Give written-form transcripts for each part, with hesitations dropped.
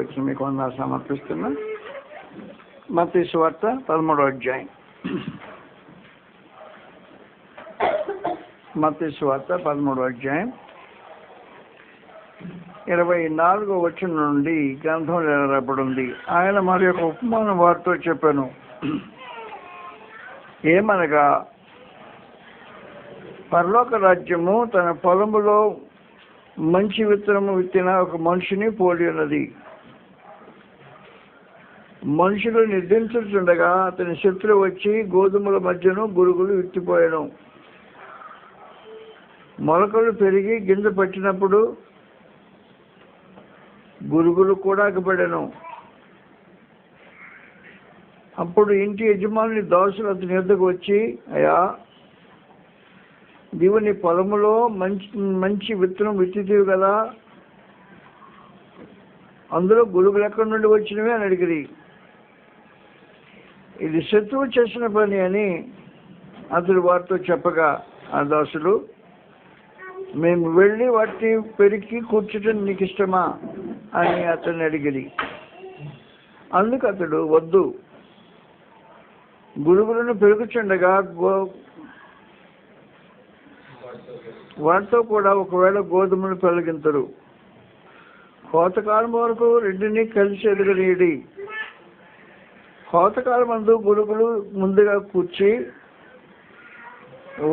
వచ్చి మీకు వందనాలు సమర్పిస్తున్నా. మత్తయి సువార్త 13వ అధ్యాయం. మత్తయి సువార్త 13వ అధ్యాయం 24వ వచనం నుండి గ్రంథంలో రాయబడింది. ఆయన మరి యొక్క ఉపమానం వారితో చెప్పాను. ఏమనగా, పరలోక రాజ్యము తన పొలములో మంచి విత్తనము విత్తిన ఒక మనిషిని పోలి ఉన్నది. మనుషులు నిద్రించుండగా అతని శత్రువు వచ్చి గోధుమల మధ్యను గురుగులు విత్తిపోయాను. మొలకలు పెరిగి గింజ పట్టినప్పుడు గురుగులు కూడా అగపడాను. అప్పుడు ఇంటి యజమాని దాసులు అతని యొద్దకు వచ్చి, అయ్యా, నీవు నీ పొలములో మంచి విత్తనం విత్తితివి కదా, అందులో గురుగులు ఎక్కడి నుండి వచ్చినవి అని అడిగిరి. ఇది శత్రువు చేసిన పని అని అతడు వారితో చెప్పగా, ఆ దాసులు, మేము వెళ్ళి వాటిని పెరికి కూర్చోటం నీకు ఇష్టమా అని అతన్ని అడిగిరి. అందుకు అతడు, వద్దు, గురుగులను పెరుగుచుండగా వాటితో కూడా ఒకవేళ గోధుమలు పెరిగింతరు. కోతకాలం వరకు రెండిని కలిసి ఎదగనీయడి. కోతకాలం మందు గురుగులు ముందుగా కూర్చి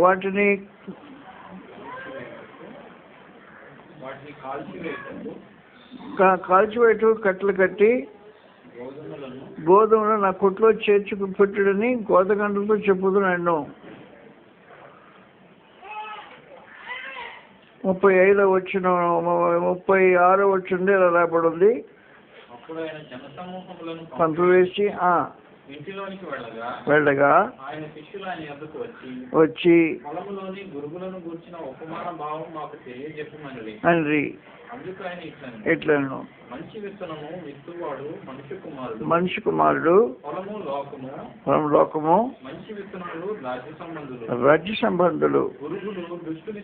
వాటిని కాల్చివేటు కట్టలు కట్టి గోధుమలు నా కొట్లో చేర్చి పెట్టుడని కోతగంటలతో చెప్పుతున్నాను. 35వ వచనం 36వ వచనం ఇలా రాబడింది. పంతులు వేసి ఇంటిలోనికి వెళ్ళగా ఆయన శిష్యులు ఆయన యొద్దకు వచ్చి పొలములోని గురుగులను గూర్చిన ఉపమాన భావం మాకు తెలియజెప్పమని అండ్రి. అందుకు ఆయన ఇట్లను, మంచి విత్తనము విత్తువాడు మనిషి కుమారుడు, పొలము లోకము, మంచి విత్తనములు రాజ్య సంబంధులు, గురుగులు దుష్టుని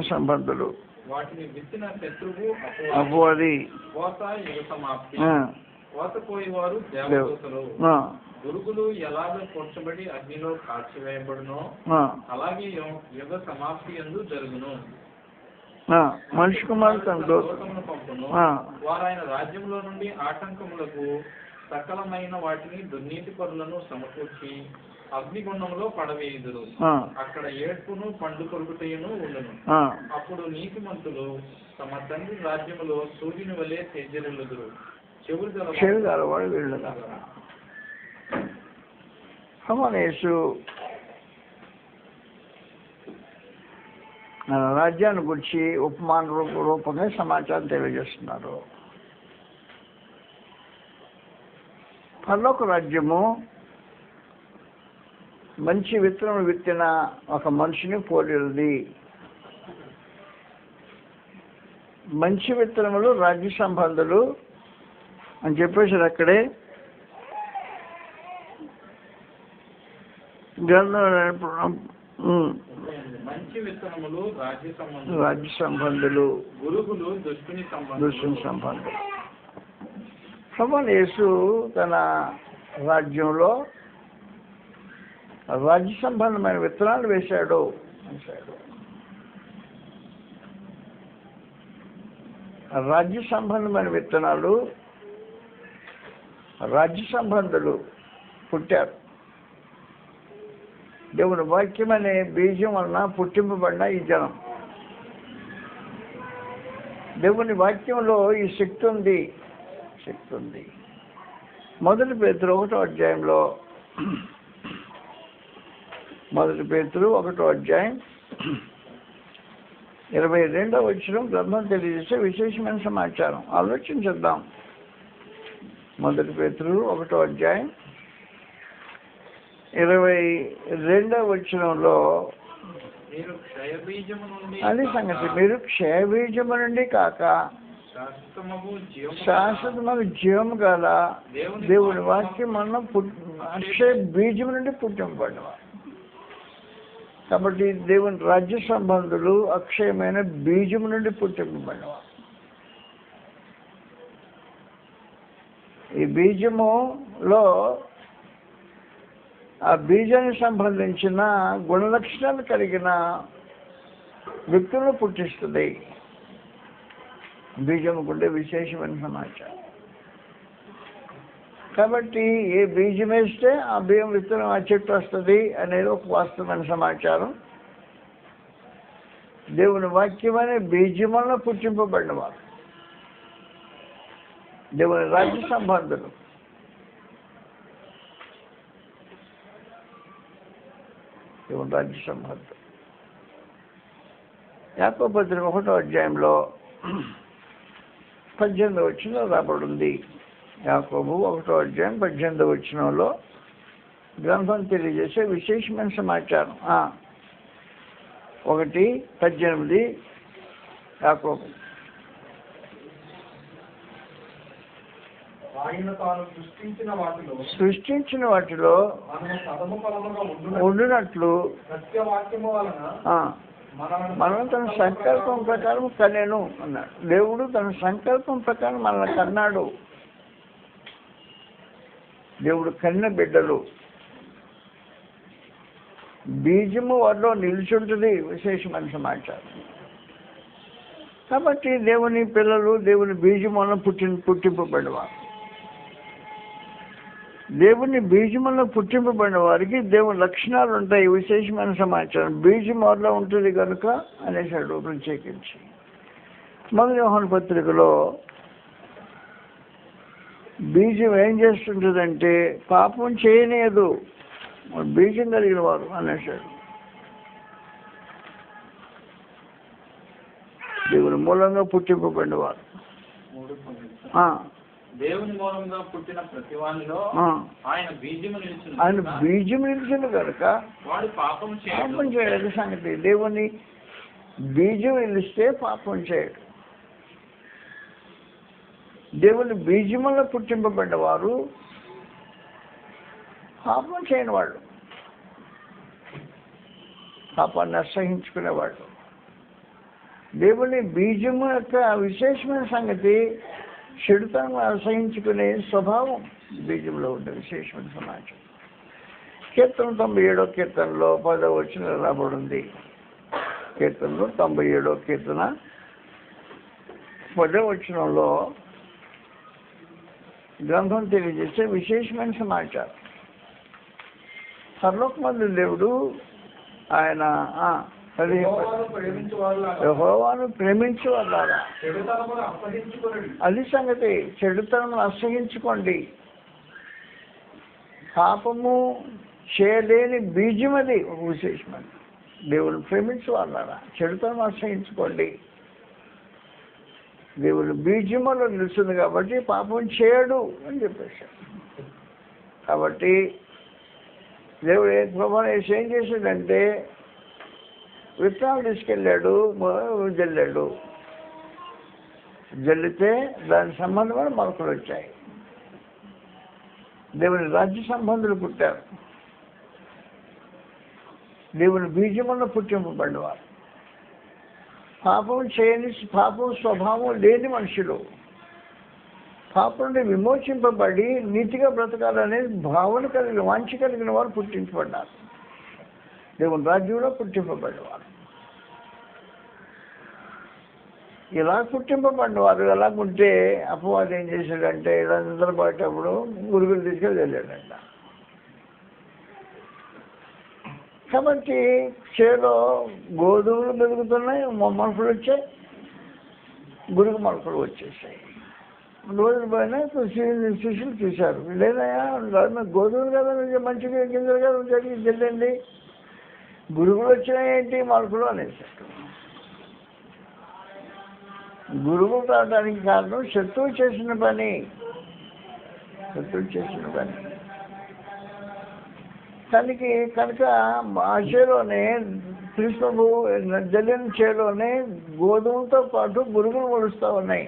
సంబంధులు, వాటిని విత్తిన శత్రువు అపవాది, కోత యుగ సమాప్తి. కోతపోయేవారు దేవదూతలు. గురుగులు ఎలాగ కూర్చబడి అగ్నిలో కాల్చివేయబడునో అలాగే యుగ సమాప్తి యందు జరుగును. మనిషి కుమారుడు తన దూతలను పంపును. వారు ఆయన రాజ్యంలో నుండి ఆటంకములకు సకలమైన వాటిని దుర్నీతి పరులను సమకూర్చి అగ్నిగుండంలో పడవేయుదురు. అక్కడ ఏడ్పును పండు కొరుకుటయును ఉండును. అప్పుడు నీతిమంతులు తమ తండ్రి రాజ్యములో సూర్యుని వలె తేజరిల్లుదురు. చెవులు గలవాడు వీళ్ళుగా. యేసు రాజ్యాన్ని గురించి ఉపమాన రూపంగా సమాచారం తెలియజేస్తున్నారు. పరలోక రాజ్యము మంచి విత్తనం విత్తిన ఒక మనిషిని పోలింది. మంచి విత్తనములు రాజ్య సంబంధులు అని చెప్పేసి అక్కడే రాజ్య సంబంధులు, గురుగులు దుష్టుని సంబంధులు. యేసు తన రాజ్యంలో రాజ్య సంబంధమైన విత్తనాలు వేశాడు. రాజ్య సంబంధమైన విత్తనాలు, రాజ్య సంబంధులు పుట్టారు. దేవుని వాక్యం అనే బీజం వలన పుట్టింపబడిన ఈ జనం. దేవుని వాక్యంలో ఈ శక్తి ఉంది. మొదటి పేతురు 1వ అధ్యాయంలో 22వ వచనం గ్రంథం తెలియజేసే విశేషమైన సమాచారం. ఆలోచించేద్దాం. మొదటి పేతురు 1వ అధ్యాయం 22వ వచనంలో అది సంగతి, మీరు క్షయబీజము నుండి కాక శాశ్వతమైన జీవము గల దేవుని వాక్యం మనం అక్షయ బీజము నుండి పుట్టింపబడిన. కాబట్టి దేవుని రాజ్య సంబంధులు అక్షయమైన బీజము నుండి పుట్టింపబడిన. ఈ బీజములో ఆ బీజానికి సంబంధించిన గుణలక్షణాలు కలిగిన వ్యక్తులను పుట్టిస్తుంది. బీజముకుండే విశేషమైన సమాచారం. కాబట్టి ఏ బీజం వేస్తే ఆ బియ్యం విత్తనం ఆ చెట్టు వస్తుంది అనేది ఒక వాస్తవమైన సమాచారం. దేవుని వాక్యం అనే బీజములను పుట్టింపబడిన వారు దేవుని రాజ్య సంబంధులు. దేవుని రాజ్య సంబంధులు. యాకోబు పత్రిక 1వ అధ్యాయంలో 18వ వచనం రాబడింది. యాకోబు 1వ అధ్యాయం 18వ వచనంలో గ్రంథం తెలియజేసే విశేషమైన సమాచారం. 1:18 యాకోబు. ఆయన తాను సృష్టించిన వాటిలో ఉండినట్లు మనం తన సంకల్పం ప్రకారం కనేను అన్నాడు. దేవుడు తన సంకల్పం ప్రకారం మనల్ని కన్నాడు. దేవుడు కన్న బిడ్డలు. బీజము వారిలో నిలిచుంటుంది విశేషమైన సమాచారం. కాబట్టి దేవుని పిల్లలు దేవుని బీజములను పుట్టింపబడినవారు. దేవుని బీజములను పుట్టింపబడిన వారికి దేవుని లక్షణాలు ఉంటాయి. విశేషమైన సమాచారం బీజం వారిలో ఉంటుంది కనుక అనేసాడు ప్రత్యేకించి. 1 యోహాను పత్రికలో బీజం ఏం చేస్తుంటుందంటే పాపం చేయలేదు, బీజం కలిగిన వారు అనేసాడు. దేవుని మూలంగా పుట్టింపబడిన వారు. దేవుని మూలంగా పుట్టిన ప్రతి వానిలో ఆయన బీజం నిలిచింది కనుక వాడు పాపం చేయలేదు సంగతి. దేవుని బీజం నిలిస్తే పాపం చేయడు. దేవుని బీజములో పుట్టింపబడిన వారు పాపం చేయని వాళ్ళు, పాపాన్ని అసహించుకునేవాళ్ళు. దేవుని బీజము యొక్క విశేషమైన సంగతి చెడుతనం అసహించుకునే స్వభావం బీజంలో ఉండే విశేషమైన సమాచారం. కీర్తన 97వ కీర్తనలో 10వ వచనం రాబడింది. కీర్తనలో 97వ కీర్తన 10వ వచనంలో గ్రంథం తెలియజేసే విశేషమైన సమాచారం. పరలోకమందు దేవుడు ఆయన యెహోవాను ప్రేమించు వాళ్ళారా, అది సంగతి. చెడుతనం అసహించుకోండి. పాపము చేయలేని బీజం అది ఒక విశేషమైన. దేవుని ప్రేమించు వాళ్ళారా, చెడుతనం అసహించుకోండి. దేవుని బీజములో నిలుస్తుంది కాబట్టి పాపం చేయడు అని చెప్పేశాడు. కాబట్టి దేవుడు ఏం చేశాడంటే విత్తనాలు తీసుకెళ్ళాడు, జల్లాడు. జల్లితే దాని సంబంధమైన మొలకలు వచ్చాయి. దేవుని రాజ్య సంబంధులు పుట్టారు. దేవుని బీజములను పుట్టింపబడినవారు. పాపం స్వభావం లేని మనుషులు పాపం నుండి విమోచింపబడి నీతిగా బ్రతకాలనే భావన కలిగిన వాంఛ కలిగిన వారు పుట్టించబడ్డారు. దేవుని రాజ్యంలో పుట్టింపబడినవారు. ఇలా పుట్టింపబడిన వారు ఎలాగుంటే అపవాది ఏం చేశాడంటే ఇలా నిద్రపోయేటప్పుడు గురుగులు తీసుకెళ్ళి వెళ్ళాడంట. కాబట్టి చేలో గోధుమలు పెరుగుతున్నాయి, మొలకలు వచ్చాయి, గురుగు మొలకలు వచ్చేసాయి. రోజులు పోయినా శిష్యులు చూశారు, లేదయా గోధుమలు కదా మంచిగా గింజలు కదా జరిగి చెల్లండి, గురుగులు వచ్చినాయేంటి మొలకలు అనేసారు. గురువులు రావడానికి కారణం శత్రువు చేసిన పని. కనుక ఆ చేలోనే కృష్ణుడు జల్లిన చేలోనే గోధుమలతో పాటు గురుగులు మొలుస్తూ ఉన్నాయి.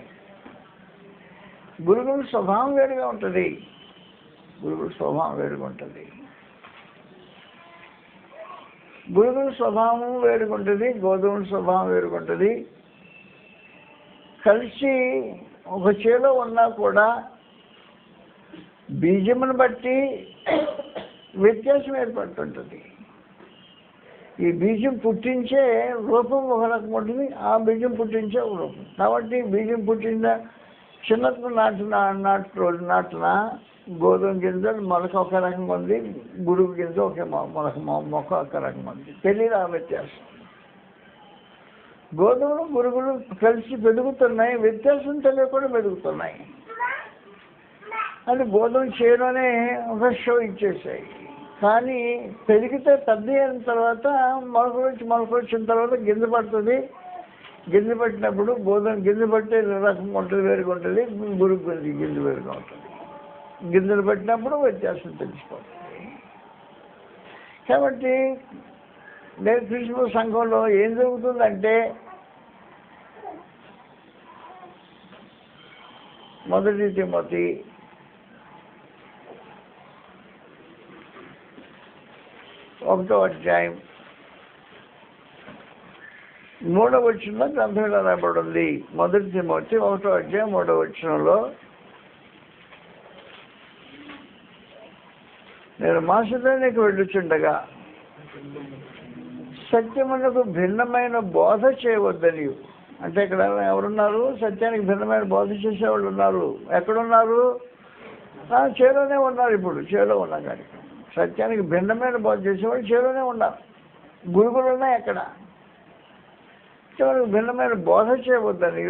గురుగుల స్వభావం వేరుగా ఉంటుంది. గురుగుల స్వభావం వేరుగా ఉంటుంది. గోధుమల స్వభావం వేరుగుంటుంది. కలిసి ఒక చేలో ఉన్నా కూడా బీజమును బట్టి వ్యత్యాసం ఏర్పడుతుంటుంది. ఈ బీజం పుట్టించే రూపం ఒక రకం ఉంటుంది, ఆ బీజం పుట్టించే ఒక రూపం. కాబట్టి బీజం పుట్టిన చిన్నప్పుడు నాటిన గోధుమ గింజలు మొలక ఒక రకంగా ఉంది, గుడుగు గింజ ఒకే మొక్క ఒక రకంగా ఉంది. తెలియదు ఆ వ్యత్యాసం. గోధుమలు గురుగులు కలిసి పెరుగుతున్నాయి, వ్యత్యాసం తెలియకుండా పెరుగుతున్నాయి. అది గోధుమ చేలోనే ఒక షో ఇచ్చేసాయి. కానీ పెరిగితే పెద్ద అయిన తర్వాత మొలక వచ్చిన తర్వాత గింజ పడుతుంది. గింజ పట్టినప్పుడు గోధుమ గింజ పట్టే రకం ఉంటుంది, వేరుగా ఉంటుంది, గురుగు గింజ వేరుగా ఉంటుంది. గింజలు పట్టినప్పుడు వ్యత్యాసం తెలిసిపోతుంది. కాబట్టి నేను క్రిస్మస్ సంఘంలో ఏం జరుగుతుందంటే, మొదటి తిమోతి 1వ అధ్యాయం 3వ వచనంలో గ్రంథంలో రాయబడింది. మొదటి తిమోతి 1వ అధ్యాయం 3వ వచనంలో, నేను మాసిదోనియాకు వెళ్ళుచుండగా సత్యమునకు భిన్నమైన బోధ చేయవద్దని. అంటే ఇక్కడ ఎవరున్నారు? సత్యానికి భిన్నమైన బోధ చేసేవాళ్ళు ఉన్నారు. ఎక్కడున్నారు? చేలోనే ఉన్నారు. ఇప్పుడు చేలో ఉన్నాం. కానీ సత్యానికి భిన్నమైన బోధ చేసేవాళ్ళు చేలోనే ఉన్నారు. గురుగులు ఉన్నాయి ఎక్కడ. చివరికి భిన్నమైన బోధ చేయవద్దని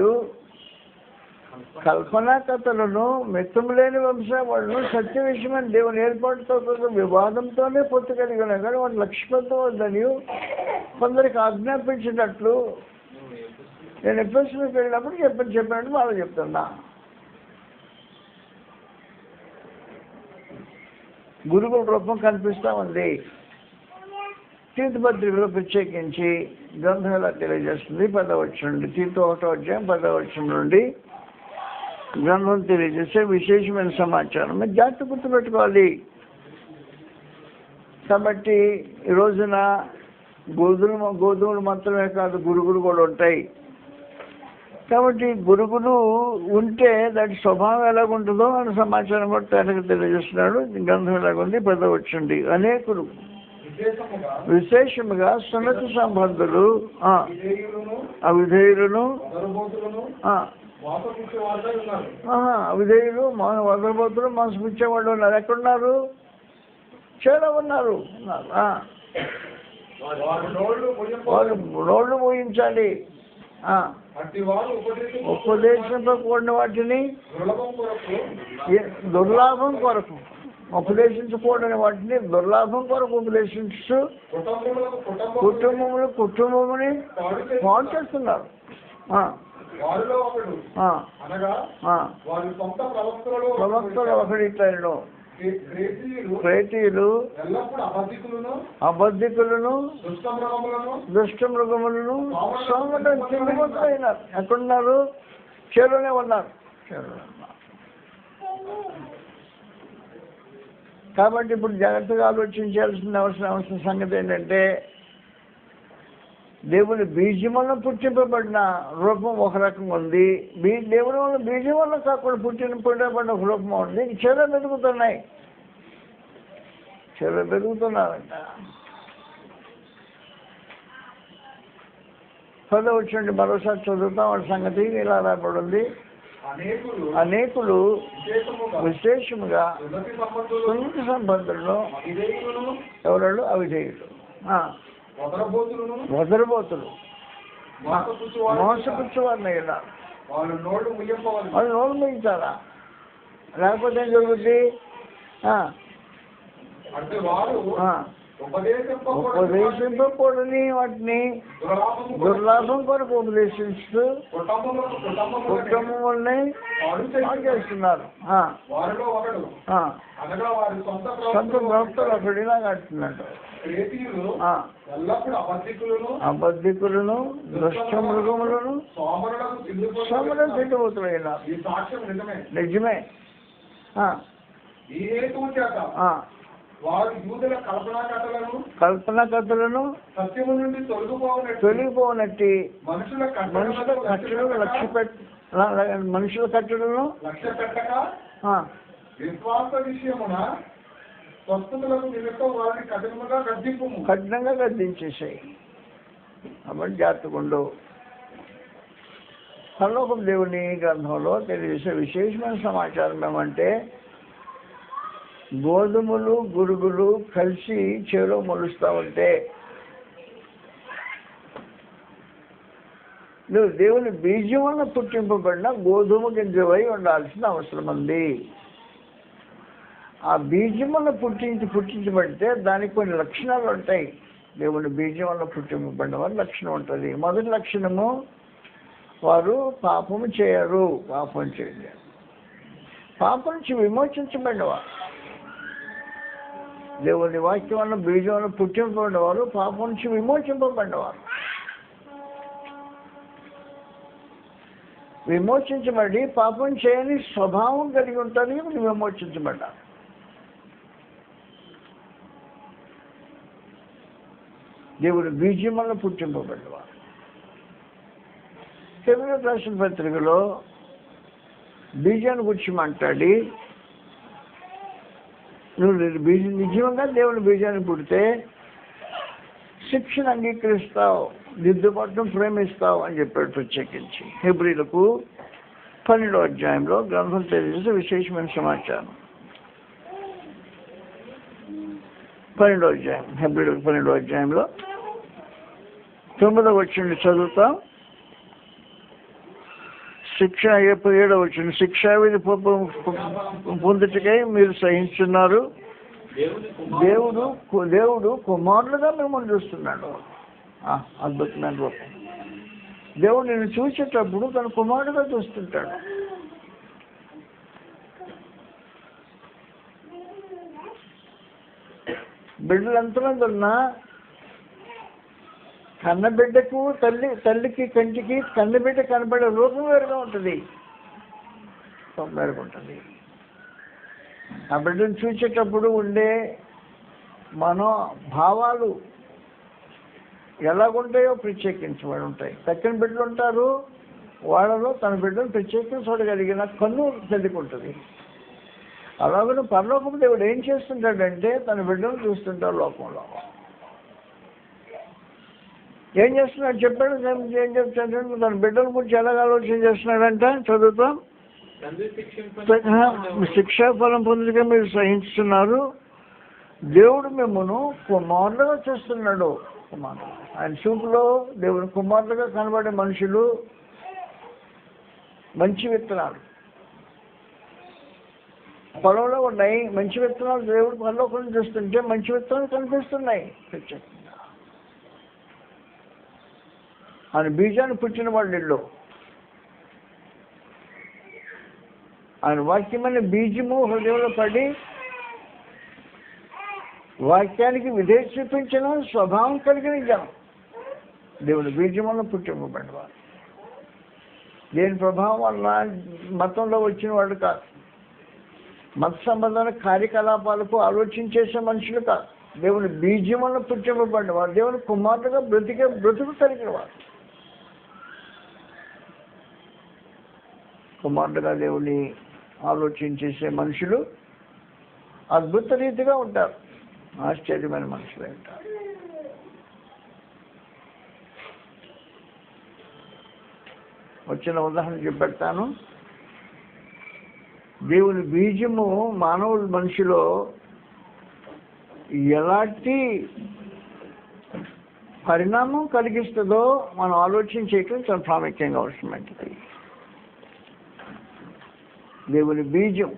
కల్పనా కథలను, మెత్తము లేని వంశావళులను, సత్య విషయమైన దేవుని ఏర్పాటుతో వివాదంతోనే పొత్తు కలిగి ఉన్నాయి. కానీ వాటి లక్ష్యపెట్టవద్దని కొందరికి ఆజ్ఞాపించినట్లు నేను ఎఫెసీయులకు వెళ్ళినప్పుడు చెప్పినట్టు వాళ్ళు చెప్తున్నా. గురువుల రూపం కనిపిస్తూ ఉంది. తీతు పత్రికలో ప్రత్యేకించి గ్రంథం ఎలా తెలియజేస్తుంది? 10వ వచనం నుండి, తీతు 1వ అధ్యాయం 10వ వచనం నుండి గ్రంథం తెలియజేసే విశేషమైన సమాచారం జాగ్రత్త గుర్తుపెట్టుకోవాలి. కాబట్టి ఈ రోజున గోధుమలు మాత్రమే కాదు, గురుగులు కూడా ఉంటాయి. కాబట్టి గురుగులు ఉంటే దాని స్వభావం ఎలాగుంటుందో అని సమాచారం కూడా తేటగా తెలియజేస్తున్నాడు. గ్రంథం ఎలాగుంది? 10వ వచనం, అనేకులు విశేషముగా సున్నత సంబంధులు, అవిధేయులను, అవిధేయులు, వదలబోతులు, మోసపుచ్చేవాళ్ళు ఉన్నారు. ఎక్కడున్నారు? చేలో ఉన్నారు. వాళ్ళు నోళ్ళు మూయించాలి. ఉపదేశంతో కూడిన వాటిని దుర్లాభం కొరకు, ఉపదేశించకూడని వాటిని దుర్లాభం కొరకు ఉపదేశించు కుటుంబముని పాడు చేస్తున్నారు. ప్రవక్తలు ఒకడిట్లను ప్రేతీయులు, అబద్ధికులను, దుష్టమృగములను, సోమటం తిండిపోతున్నారు. ఎక్కడున్నారు? చేలోనే ఉన్నారు. కాబట్టి ఇప్పుడు జాగ్రత్తగా ఆలోచించాల్సిన అవసరం సంగతి ఏంటంటే, దేవుని బీజం వల్ల పుట్టింపబడిన రూపం ఒక రకంగా ఉంది. దేవుని వల్ల బీజం వల్ల కాకుండా పుట్టినపడిన ఒక రూపం ఉంది. చెర పెరుగుతున్నాయి. చెర పెరుగుతున్నారంట. 10వ వచనం మరోసారి చదువుతాం. వాడి సంగతి ఇలా రాబడింది. అనేకులు విశేషముగా సున్నత సంబంధులను, ఎవరు? అవిధేయులు, వదరబోతులు, మోసపుచ్చేవారిని ఉన్నారు. వాళ్ళు నోళ్ళు ముగించారా? లేకపోతే ఏం జరుగుతుంది? ఉపదేశింపకూడని వాటిని దుర్లాభం కొరకు ఉపదేశిస్తూ కుటుంబాన్ని పాడు చేస్తున్నారు. సొంత భక్తులు ఒకటిలాగా అంటున్నాడు. అబద్ధికులను, దుష్టమృగములను, సోమరం తిండిపోతున్నారు. నిజమే. వారు యూదుల కల్పనా కథలను సత్యము నుండి తొలగిపోనట్టి మనుషుల కట్టడలను లక్ష్య పెట్టక విశ్వాస విషయమున స్వస్థతలకు నిమిత్తం వారిని కఠినంగా గద్దించేసాయి. కాబట్టి జాగ్రత్తగా ఉండవు. పరలోకపు దేవుని గ్రంథంలో తెలియజేసే విశేషమైన సమాచారం ఏమంటే, గోధుమలు గురుగులు కలిసి చేలో మొలుస్తూ ఉంటే నువ్వు దేవుని బీజం వల్ల పుట్టింపబడిన గోధుమ గింజవై ఉండాల్సిన అవసరం ఉంది. ఆ బీజం వల్ల పుట్టించబడితే దానికి కొన్ని లక్షణాలు ఉంటాయి. దేవుని బీజం వల్ల పుట్టింపబడిన వారి లక్షణం ఉంటుంది. మొదటి లక్షణము, వారు పాపము చేయరు. పాపం చేయలేరు. పాపం నుంచి విమోచించబడినవారు. దేవుని వాక్యం వల్ల బీజం వల్ల పుట్టింపబడినవారు పాపం నుంచి విమోచింపబడినవారు. విమోచించబడి పాపం చేయని స్వభావం కలిగి ఉంటుంది. విమోచించబడ్డారు. దేవుని బీజం వల్ల పుట్టింపబడినవారు. హెబ్రీయులకు రాసిన పత్రికలో బీజాన్ని గురించి మాట్లాడి, నువ్వు నిజంగా దేవుని బీజాన్ని పుడితే శిక్షను అంగీకరిస్తావు, దిద్దుబాటును ప్రేమిస్తావు అని చెప్పాడు ప్రత్యేకించి. హెబ్రీయులకు 12వ అధ్యాయంలో గ్రంథం తెలియజేసే విశేషమైన సమాచారం. 12వ అధ్యాయం, హెబ్రీయులకు 12వ అధ్యాయంలో 9వ వచనం చదువుతాం. 7వ వచనం, శిక్షావిధి పొందుటకై మీరు సహించున్నారు. దేవుడు కుమారులుగా మిమ్మల్ని చూస్తున్నాడు. అద్భుతమైన రూపం. దేవుడు నిన్ను చూసేటప్పుడు తన కుమారుడుగా చూస్తుంటాడు. బిడ్డలు ఎంతమంది ఉన్నా కన్నబిడ్డకు తల్లికి కంటికి కన్నబిడ్డ కనబడే రూపం వేరుగా ఉంటుంది. వేరుగా ఉంటుంది. ఆ బిడ్డను చూసేటప్పుడు ఉండే భావాలు ఎలాగుంటాయో ప్రత్యేకించబడి ఉంటాయి. తక్కిన బిడ్డలు ఉంటారు, వాళ్ళలో తన బిడ్డను ప్రత్యేకించగలిగిన కన్ను తెలుకుంటుంది. అలాగే పరలోకపు దేవుడు ఏం చేస్తుంటాడంటే తన బిడ్డను చూస్తుంటాడు. లోకంలో ఏం చేస్తున్నాడు చెప్పాడు. ఏం చెప్తాడు? తన బిడ్డల గురించి ఎలాగ ఆలోచన చేస్తున్నాడంట. చదువుతాం. శిక్షా ఫలం పొందుగా మీరు సహించుతున్నారు. దేవుడు మిమ్మల్ని కుమారులుగా చూస్తున్నాడు. కుమారుడు ఆయన చూపులో దేవుని కుమారులుగా కనబడే మనుషులు మంచి విత్తనాలు పొలంలో ఉన్నాయి. మంచి విత్తనాలు దేవుడు పరలోకం చూస్తుంటే మంచి విత్తనాలు కనిపిస్తున్నాయి. ప్రత్యేకంగా ఆయన బీజాన్ని పుట్టిన వాళ్ళు, ఆయన వాక్యమైన బీజము హృదయంలో పడి వాక్యానికి విధేయత చూపించిన స్వభావం కలిగిన జనం దేవుని బీజం వల్ల పుట్టింపబడినవారు. దేని ప్రభావం వల్ల మతంలో వచ్చిన వాళ్ళు కాదు. మత సంబంధమైన కార్యకలాపాలకు ఆలోచించేసే మనుషులు కాదు. దేవుని బీజం వల్ల పుట్టింపబడినవారు. దేవుని కుమారుడుగా బ్రతుకు కలిగిన వారు. కుమారుడుగా దేవుని ఆలోచించేసే మనుషులు అద్భుత రీతిగా ఉంటారు. ఆశ్చర్యమైన మనుషులే ఉంటారు. వచ్చిన ఉదాహరణ చెప్పెడతాను. దేవుని బీజము మానవుల మనిషిలో ఎలాంటి పరిణామం కలిగిస్తుందో మనం ఆలోచన చేయటం చాలా ప్రాముఖ్యంగా అవసరమైంది. దేవుని బీజం,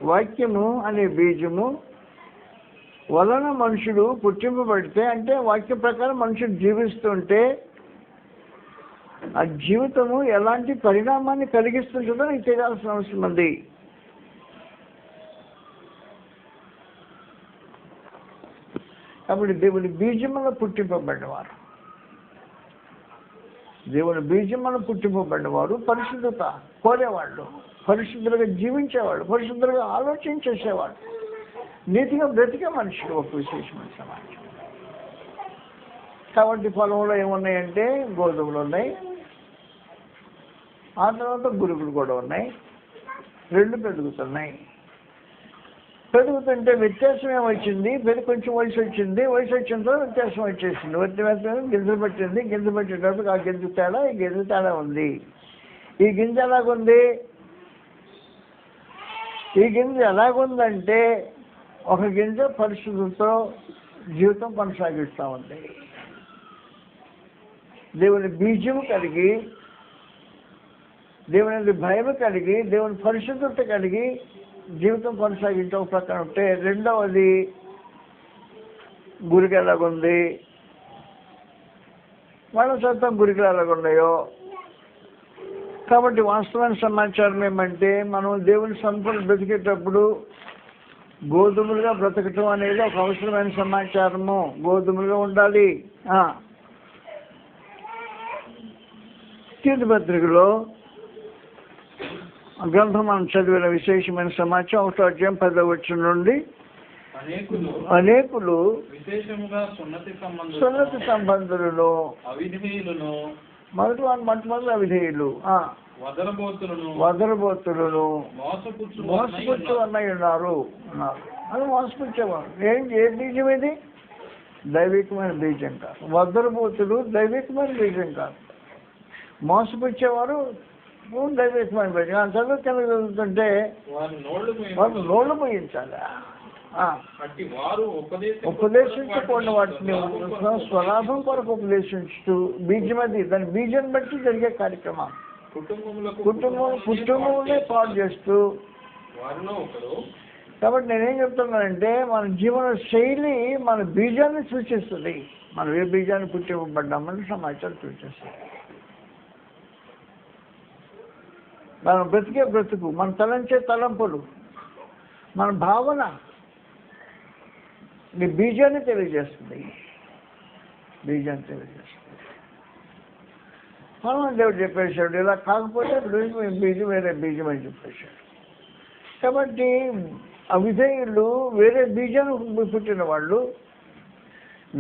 వాక్యము అనే బీజము వలన మనుషుడు పుట్టింపబడితే, అంటే వాక్య ప్రకారం మనుషుడు జీవిస్తుంటే ఆ జీవితము ఎలాంటి పరిణామాన్ని కలిగిస్తుంటుందో నీకు తెలియాల్సిన అవసరం ఉంది. కాబట్టి దేవుని బీజంలో పుట్టింపబడినవారు, దేవుని బీజంలో పుట్టింపబడినవారు పరిశుద్ధత కోరేవాళ్ళు, పరిశుద్ధులుగా జీవించేవాళ్ళు, పరిశుద్ధులుగా ఆలోచించేసేవాళ్ళు, నీతిగా బ్రతికే మనుషులు. ఒక విశేషమైన సమాజం. కాబట్టి పొలంలో ఏమున్నాయంటే గోధుమలు ఉన్నాయి, ఆ తర్వాత గురుగులు కూడా ఉన్నాయి. రెండు పెరుగుతున్నాయి. పెరుగుతుంటే వ్యత్యాసం ఏమొచ్చింది, కొంచెం వయసు వచ్చింది, వయసు వచ్చిన తర్వాత వ్యత్యాసం వచ్చేసింది, వ్యత్యాసం గింజ పట్టింది, గింజ పట్టేటప్పుడు ఆ గింజ తేడా ఈ గింజ తేడా ఉంది. ఈ గింజ ఎలాగుంది, ఈ గింజ ఎలాగుందంటే ఒక గింజ పరిశుద్ధతో జీవితం కొనసాగిస్తూ ఉంది. దేవుని బీజం కలిగి, దేవుని భయం కలిగి, దేవుని పరిశుద్ధత కలిగి జీవితం కొనసాగించే ఒక ప్రక్కన ఉంటే, రెండవది గురికి ఎలాగుంది, మన సొంతం గురికి ఎలాగున్నాయో. కాబట్టి వాస్తవమైన సమాచారం ఏమంటే, మనం దేవుని సంపూర్ణ బ్రతికేటప్పుడు గోధుమలుగా బ్రతకటం అనేది ఒక అవసరమైన సమాచారము. గోధుమలుగా ఉండాలి. తీర్థ పత్రికలో గ్రంథం మనం చదివిన విశేషమైన సమాచారం 1వ అధ్యాయం 10వ వచనం నుండి, అనేకులు విశేషముగా సున్నతి సంబంధులను, అవిధేయులను, మొట్టమొదటి అవిధేయులు, వదరబోతులను, మోసపుచ్చు అన్నయ్య ఉన్నారు. అది మోసపుచ్చేవారు. ఏ బీజం ఇది? దైవికమైన బీజం కాదు. వదరబోతులు దైవికమైన బీజం కాదు. మోసపుచ్చేవారు దైవికమైన బీజం. చదువు కింద చదువుతుంటే వాళ్ళు నోళ్ళు పోయించాలి. ఉపదేశించకుండా వాటిని స్వలాభం కొరకు ఉపదేశించుతూ బీజం, అది దాని బీజం బట్టి జరిగే కార్యక్రమం. కుటుంబంలో పాడు చేస్తూ. కాబట్టి నేనేం చెప్తున్నానంటే, మన జీవన శైలి మన బీజాన్ని సూచిస్తుంది. మనం ఏ బీజాన్ని పుట్టివ్వబడ్డామని సమాచారం సూచిస్తుంది. మనం బ్రతికే బ్రతుకు, మన తలంచే తలంపులు, మన భావన నీ బీజాన్ని తెలియజేస్తుంది. బీజాన్ని తెలియజేస్తుంది. మనం దేవుడు చెప్పేశాడు, ఇలా కాకపోతే బీజం వేరే బీజం అని చెప్పేశాడు. కాబట్టి అవిధేయులు వేరే బీజాన్ని పుట్టిన వాళ్ళు.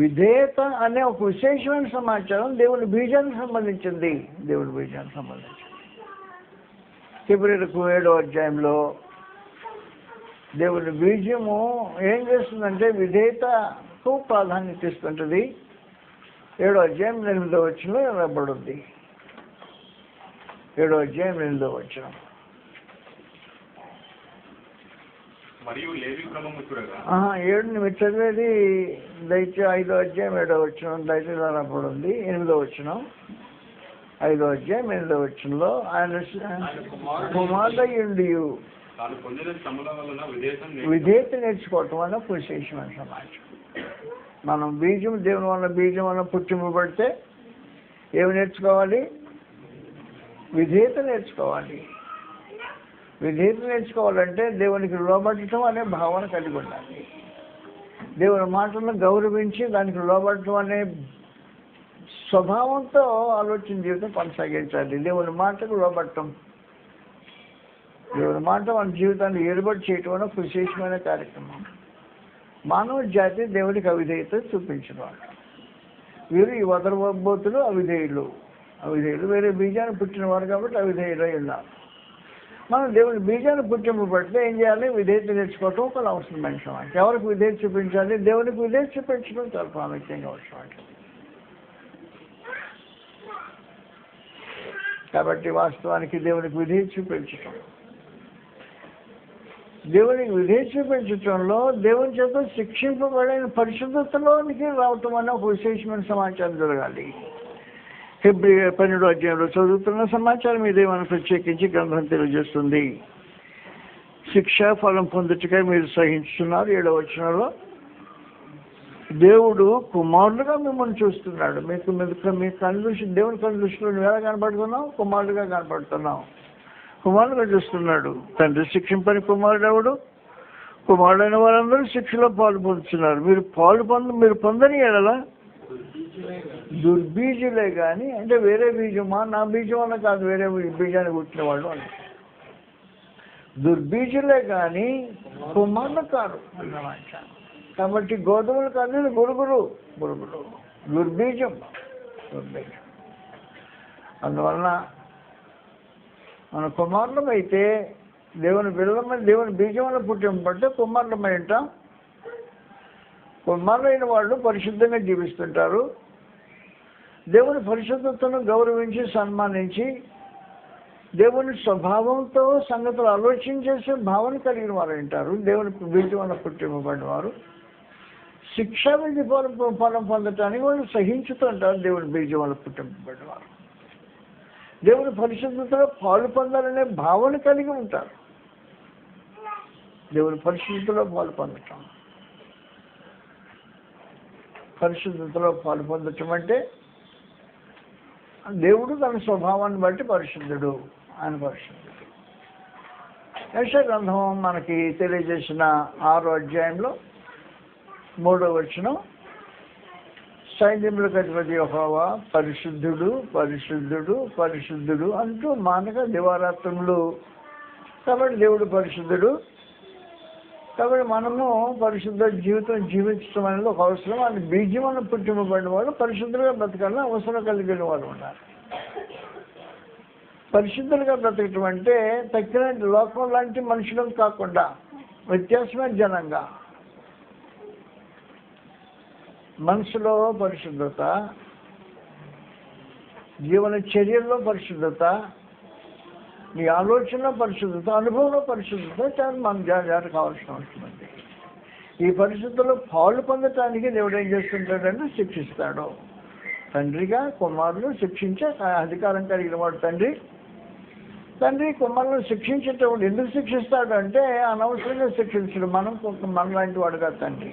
విధేయత అనే ఒక విశేషమైన సమాచారం దేవుని బీజానికి సంబంధించింది. దేవుని బీజానికి సంబంధించింది. ఫిబ్రవరి 7వ అధ్యాయంలో దేవుని బీజము ఏం చేస్తుందంటే విధేయతకు ప్రాధాన్యత ఇస్తుంటుంది. 7వ అధ్యాయం 8వ వచనంలో రాయబడింది. 7వ అధ్యాయం 8వ వచనం. మరియు లేవి క్రమము చూడగా 7 మీరు చదివేది దయచేసి 5వ అధ్యాయం 7వ వచనం దయచేసి రాయబడింది. 8వ వచనం 5వ అధ్యాయం 8వ వచనంలో ఆయన కుమారుడయుండి విధేయత నేర్చుకోవటం వల్ల విశేషమైన సమాచారం. మనం బీజం దేవుని వల్ల బీజం వల్ల పుట్టింపబడితే ఏమి నేర్చుకోవాలి? విధేయత నేర్చుకోవాలి. విధేయత నేర్చుకోవాలంటే దేవునికి లోబడటం అనే భావన కలిగి ఉండాలి. దేవుని మాటలను గౌరవించి దానికి లోబడటం అనే స్వభావంతో ఆలోచన జీవితం కొనసాగించాలి. దేవుని మాటకు లోబడటం, దేవుని మాట మన జీవితాన్ని ఏర్పాటు చేయటం అనే విశేషమైన కార్యక్రమం. మానవ జాతి దేవునికి అవిధేయత చూపించిన వాళ్ళు. వీరు ఈ వదరబోతులు అవిధేయులు. వేరే బీజాన్ని పుట్టినవారు కాబట్టి అవిధేయులు అయి ఉన్నారు. మనం దేవుని బీజాన్ని పుట్టింపబడితే ఏం చేయాలి? విధేయత నేర్చుకోవటం ఒక అవసరమైన సమాచారం. ఎవరికి విధేయత చూపించాలి? దేవునికి విధేయత చూపించడం చాలా ప్రాముఖ్యంగా అవసరం. కాబట్టి వాస్తవానికి దేవునికి విధేయత చూపించటం, దేవునికి విధేయత చూపించటంలో దేవుని చేత శిక్షింపబడిన పరిశుద్ధతలోనికి రావటం అనే ఒక విశేషమైన సమాచారం జరగాలి. ఫిబ్రవరి 12వ అధ్యాయంలో చదువుతున్న సమాచారం ఇదేమని ప్రత్యేకించి గ్రంథం తెలియజేస్తుంది. శిక్ష ఫలం పొందుటకై మీరు సహించుతున్నారు. 7వ వచనంలో దేవుడు కుమారులుగా మిమ్మల్ని చూస్తున్నాడు. మీ కనుదృష్టి, దేవుని కనుదృష్టిలో నువ్వు ఎలా కనపడుతున్నావు? కుమారులుగా కనపడుతున్నావు. కుమారులుగా చూస్తున్నాడు. తండ్రి శిక్షింపని కుమారుడు ఎవడు? కుమారుడైన వారందరూ శిక్షలో పాలు పొందుతున్నారు. మీరు పొందని ఎడలా దుర్బీజులే కానీ, అంటే వేరే బీజమా, నా బీజం అన్న కాదు, వేరే బీజాన్ని పుట్టిన వాళ్ళు అని. దుర్బీజులే కానీ కుమారులు కాదు అన్నమాట. కాబట్టి గోధుమలు కాదు, గురుగురు దుర్బీజం. అందువలన మన కుమారులం అయితే దేవుని బిడ్డలమై దేవుని బీజం వల్ల పుట్టింపబడితే కుమారులమై ఉంటాం. కుమారులైన వాళ్ళు పరిశుద్ధంగా జీవిస్తుంటారు. దేవుని పరిశుద్ధతను గౌరవించి సన్మానించి దేవుని స్వభావంతో సంగతులు ఆలోచించేసే భావన కలిగిన వారు ఉంటారు. దేవుని బీజం వల్ల పుట్టింపబడిన వారు శిక్షా విధి ఫలం పొందటానికి వాళ్ళు సహించుతుంటారు. దేవుని బీజం వల్ల పుట్టింపబడిన వారు దేవుని పరిశుద్ధతలో పాలు పొందాలనే భావన కలిగి ఉంటారు. దేవుని పరిశుద్ధతలో పాలు పొందటం, పరిశుద్ధతలో పాలు పొందటం అంటే దేవుడు తన స్వభావాన్ని బట్టి పరిశుద్ధుడు, ఆయన పరిశుద్ధుడు. యెషయా గ్రంథం మనకి తెలియజేసిన 6వ అధ్యాయంలో 3వ వచనం, సైన్యములకు అధిపతి యెహోవా పరిశుద్ధుడు పరిశుద్ధుడు పరిశుద్ధుడు అంటూ మానక దివారాత్రములు. కాబట్టి దేవుడు పరిశుద్ధుడు. కాబట్టి మనము పరిశుద్ధ జీవితం జీవించడం అనేది ఒక అవసరం. అది బీజం పుట్టింపబడిన వాళ్ళు పరిశుద్ధులుగా బ్రతకాలని అవసరం కలిగిన వాళ్ళు ఉన్నారు. పరిశుద్ధులుగా బ్రతకటం అంటే తక్కిన లోకం లాంటి మనుషులం కాకుండా వ్యత్యాసమైన జనంగా, మనసులో పరిశుద్ధత, జీవన చర్యల్లో పరిశుద్ధత, నీ ఆలోచనలో పరిశుద్ధత, అనుభవంలో పరిశుద్ధత చాలా మన జాగ్రత్త కావాల్సిన అవసరం ఉంది. ఈ పరిశుద్ధలో పాలు పొందటానికి దేవుడు ఏం చేస్తుంటాడంటే శిక్షిస్తాడు. తండ్రిగా కుమారులు శిక్షించే అధికారం కలిగిన వాడు తండ్రి. తండ్రి కుమారులను శిక్షించేటప్పుడు ఎందుకు శిక్షిస్తాడు అంటే అనవసరంగా శిక్షించడు. మనలాంటి వాడుగా తండ్రి.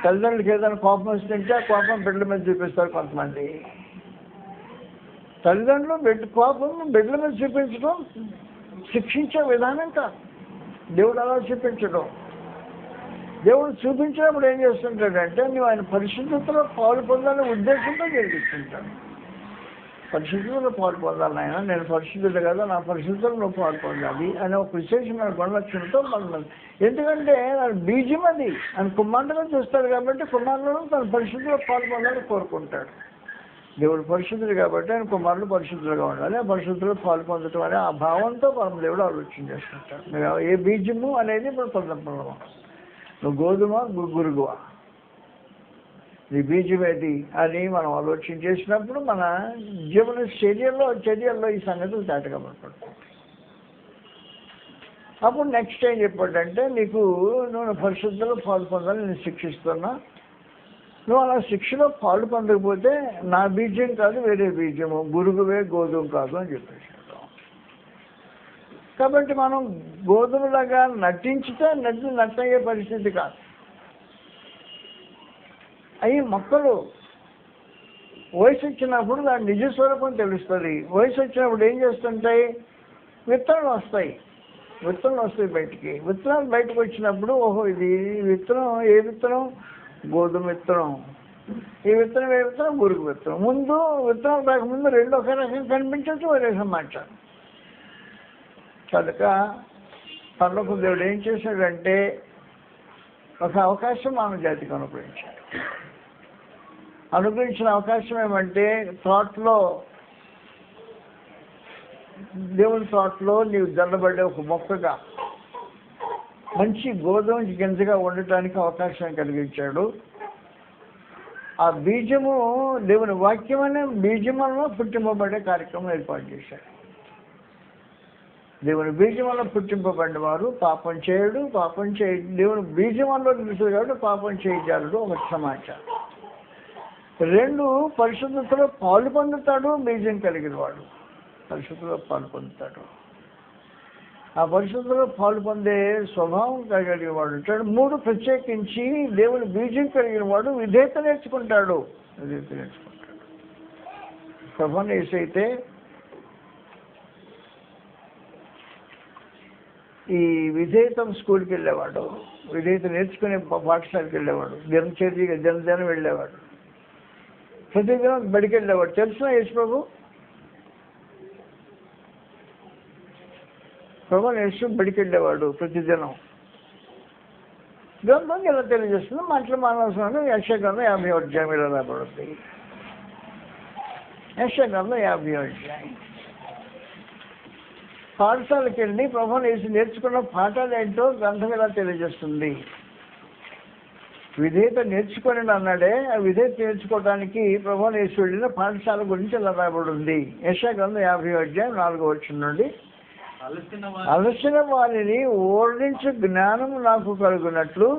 తల్లిదండ్రులకి ఏదైనా కోపం వస్తుంటే ఆ కోపం బిడ్డల మీద చూపిస్తారు కొంతమంది. తల్లిదండ్రులు కోపం బిడ్డల మీద చూపించడం శిక్షించే విధానం కాదు. దేవుడు అలా చూపించడం. దేవుడు చూపించినప్పుడు ఏం చేస్తుంటాడంటే నువ్వు ఆయన పరిశుద్ధతలో పాలు పొందాలనే ఉద్దేశంతో జరిగిస్తుంటాడు. పరిశుద్ధతలో పాలు పొందాలి ఆయన, నేను పరిశుద్ధుడు కదా, నా పరిశుద్ధతలో నువ్వు పాలు పొందాలి అనే ఒక విశేషమైన గుణలక్షణంతో మనం, ఎందుకంటే బీజం అది ఆయన కుమారుడుగా చూస్తాడు కాబట్టి కుమారులను తన పరిశుద్ధిలో పాలు పొందాలని కోరుకుంటాడు. దేవుడు పరిశుద్ధుడు కాబట్టి ఆయన కుమారులు పరిశుద్ధులుగా ఉండాలి. ఆ పరిశుద్ధిలో పాలు పొందటం అనే ఆ భావంతో మనం దేవుడు ఆలోచన చేస్తుంటాడు. ఏ బీజము అనేది ఇప్పుడు పొందడం, నువ్వు గోధుమ గురుగువా, నీ బీజం ఏది అని మనం ఆలోచన చేసినప్పుడు మన జీవన చర్యల్లో ఈ సంగతులు దాటగా పడుతుంది. అప్పుడు నెక్స్ట్ ఏం చెప్పాడంటే నువ్వు పరిశుద్ధలో పాలు పొందాలి, నేను శిక్షిస్తున్నా. నువ్వు అలా శిక్షలో పాలు పొందకపోతే నా బీజం కాదు వేరే బీజము, గురుగువే గోధుమ కాదు అని చెప్పేసాడు. కాబట్టి మనం గోధుమలాగా నటించితే నట్టయ్యే పరిస్థితి కాదు. అవి మొక్కలు వయసు వచ్చినప్పుడు దాని నిజ స్వరూపం తెలుస్తుంది. వయసు వచ్చినప్పుడు ఏం చేస్తుంటాయి, విత్తనాలు వస్తాయి బయటికి. విత్తనాలు బయటకు వచ్చినప్పుడు ఓహో ఇది విత్తనం, ఏ విత్తనం, గోధుమ విత్తనం. ఈ విత్తనం ఏ విత్తనం, గురుగు విత్తనం. ముందు విత్తనాలు రాకముందు రెండు ఒకే రకం కనిపించవచ్చు, ఒకే సమాచారం. కనుక పరలోక దేవుడు ఏం చేశాడంటే ఒక అవకాశం మానవ జాతికి అనుగ్రహించిన అవకాశం ఏమంటే దేవుని తోటలో నీవు జల్లబడే ఒక మొక్కగా మంచి గోధుమ గింజగా ఉండటానికి అవకాశం కలిగించాడు. ఆ బీజము దేవుని వాక్యం అనే బీజంలో పుట్టింపబడే కార్యక్రమం ఏర్పాటు చేశాడు. దేవుని బీజం వల్ల పుట్టింపబడిన వారు పాపం చేయడు, దేవుని బీజం వల్ల నిలుస్తుంది కాబట్టి పాపం చేయజాలడు ఒక సమాచారం. 2 పరిశుద్ధతలో పాలు పొందుతాడు. బీజం కలిగిన వాడు పరిశుద్ధతలో పాలు పొందుతాడు. ఆ పరిశుద్ధతలో పాలు పొందే స్వభావం కలిగిన వాడు ఉంటాడు. 3 ప్రత్యేకించి దేవుని బీజం కలిగిన వాడు విధేయత నేర్చుకుంటాడు. ప్రభువుని యేసైతే ఈ విధేయతం స్కూల్కి వెళ్ళేవాడు, విధేయత నేర్చుకునే పాఠశాలకు వెళ్ళేవాడు, దినచర్యగా వెళ్ళేవాడు, ప్రతిదినం బడికి వెళ్ళేవాడు. తెలుసునా యేసు ప్రభు యేసు బడికి వెళ్ళేవాడు ప్రతిదినం. గ్రంథం ఎలా తెలియజేస్తుందో మాటలు మానవసరం. యెషయా గ్రంథం 50వ అధ్యాయం ఇలా రాబడుతుంది. యెషయా గ్రంథం 50వ అధ్యాయం పాఠశాలకు వెళ్ళి ప్రభువుని యేసు నేర్చుకున్న పాఠాలు ఏంటో గ్రంథం ఇలా తెలియజేస్తుంది. విధేయత నేర్చుకొని అన్నాడే, ఆ విధేయత నేర్చుకోవడానికి ప్రభువుని యేసు వెళ్ళిన పాఠశాల గురించి ఇలా రాయబడి ఉంది. యెషయా గ్రంథం 50 నుండి, అలసిన వారిని ఓడించే జ్ఞానం నాకు కలుగునట్లు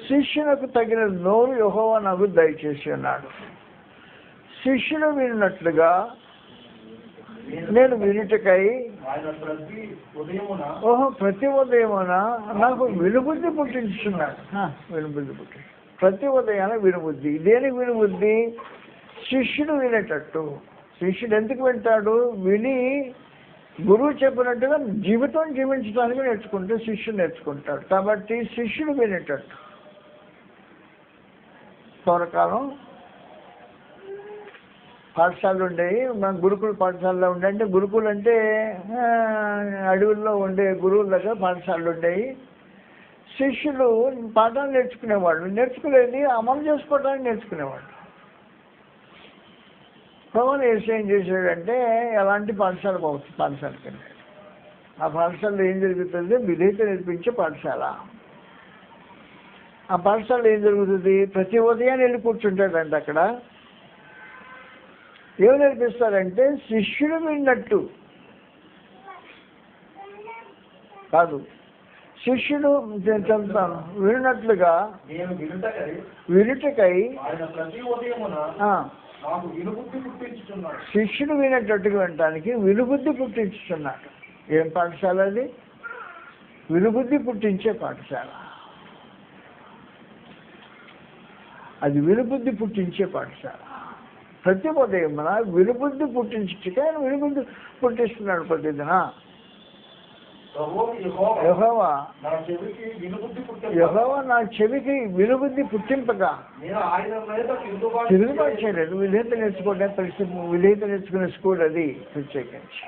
శిష్యులకు తగిన నోరు యెహోవా నాకు దయచేసి ఉన్నాడు. శిష్యులు విన్నట్లుగా నేను వినుటకై ప్రతి ఉదయమున నాకు వినుబుద్ధి పుట్టించున్నాడు. వినుబుద్ధి ప్రతి ఉదయాన వినుబుద్ధి. దేనికి వినుబుద్ధి? శిష్యుడు వినేటట్టు. శిష్యుడు ఎందుకు వింటాడు? విని గురువు చెప్పినట్టుగా జీవితం జీవించడానికి నేర్చుకుంటే శిష్యుడు నేర్చుకుంటాడు. కాబట్టి శిష్యుడు వినేటట్టు. పూర్వకాలం పాఠశాలలు ఉండేవి. మన గురుకుల పాఠశాలలో ఉండే, అంటే గురుకులు అంటే అడవుల్లో ఉండే గురువుల దగ్గర పాఠశాలలు ఉండేవి. శిష్యులు పాఠాలు నేర్చుకునేవాళ్ళు. నేర్చుకునేది అమలు చేసుకోవడానికి నేర్చుకునేవాళ్ళు. ప్రభువుని యేసు ఏం చేశాడంటే ఎలాంటి పాఠశాలకు వెళ్ళాడు. ఆ పాఠశాలలో ఏం జరుగుతుంది? విధేయత నేర్పించే పాఠశాల. ఆ పాఠశాలలో ఏం జరుగుతుంది? ప్రతి ఉదయాన్ని వెళ్ళి కూర్చుంటాడంటే అక్కడ ఏమి నేర్పిస్తారంటే శిష్యుడు విన్నట్టు కాదు, శిష్యుడు చెప్తాను విన్నట్లుగా వినుటకై శిష్యుడు వినేటట్టుగా వినటానికి వినుబుద్ధి పుట్టించుతున్నాడు. ఏం పాఠశాల అది? వినుబుద్ధి పుట్టించే పాఠశాల. అది వినుబుద్ధి పుట్టించే పాఠశాల. ప్రతి ఉదయం మన వినుబుద్ధి పుట్టించుట ఆయన వినుబుద్ధి పుట్టిస్తున్నాడు. ప్రతిదిన యెహోవా నా చెవికి వినుబుద్ధి పుట్టింపగా తిరుగుబాటు చేయలేదు. విధేయత నేర్చుకోవడానికి విధేయత నేర్చుకునే స్కూల్ అది ప్రత్యేకించి.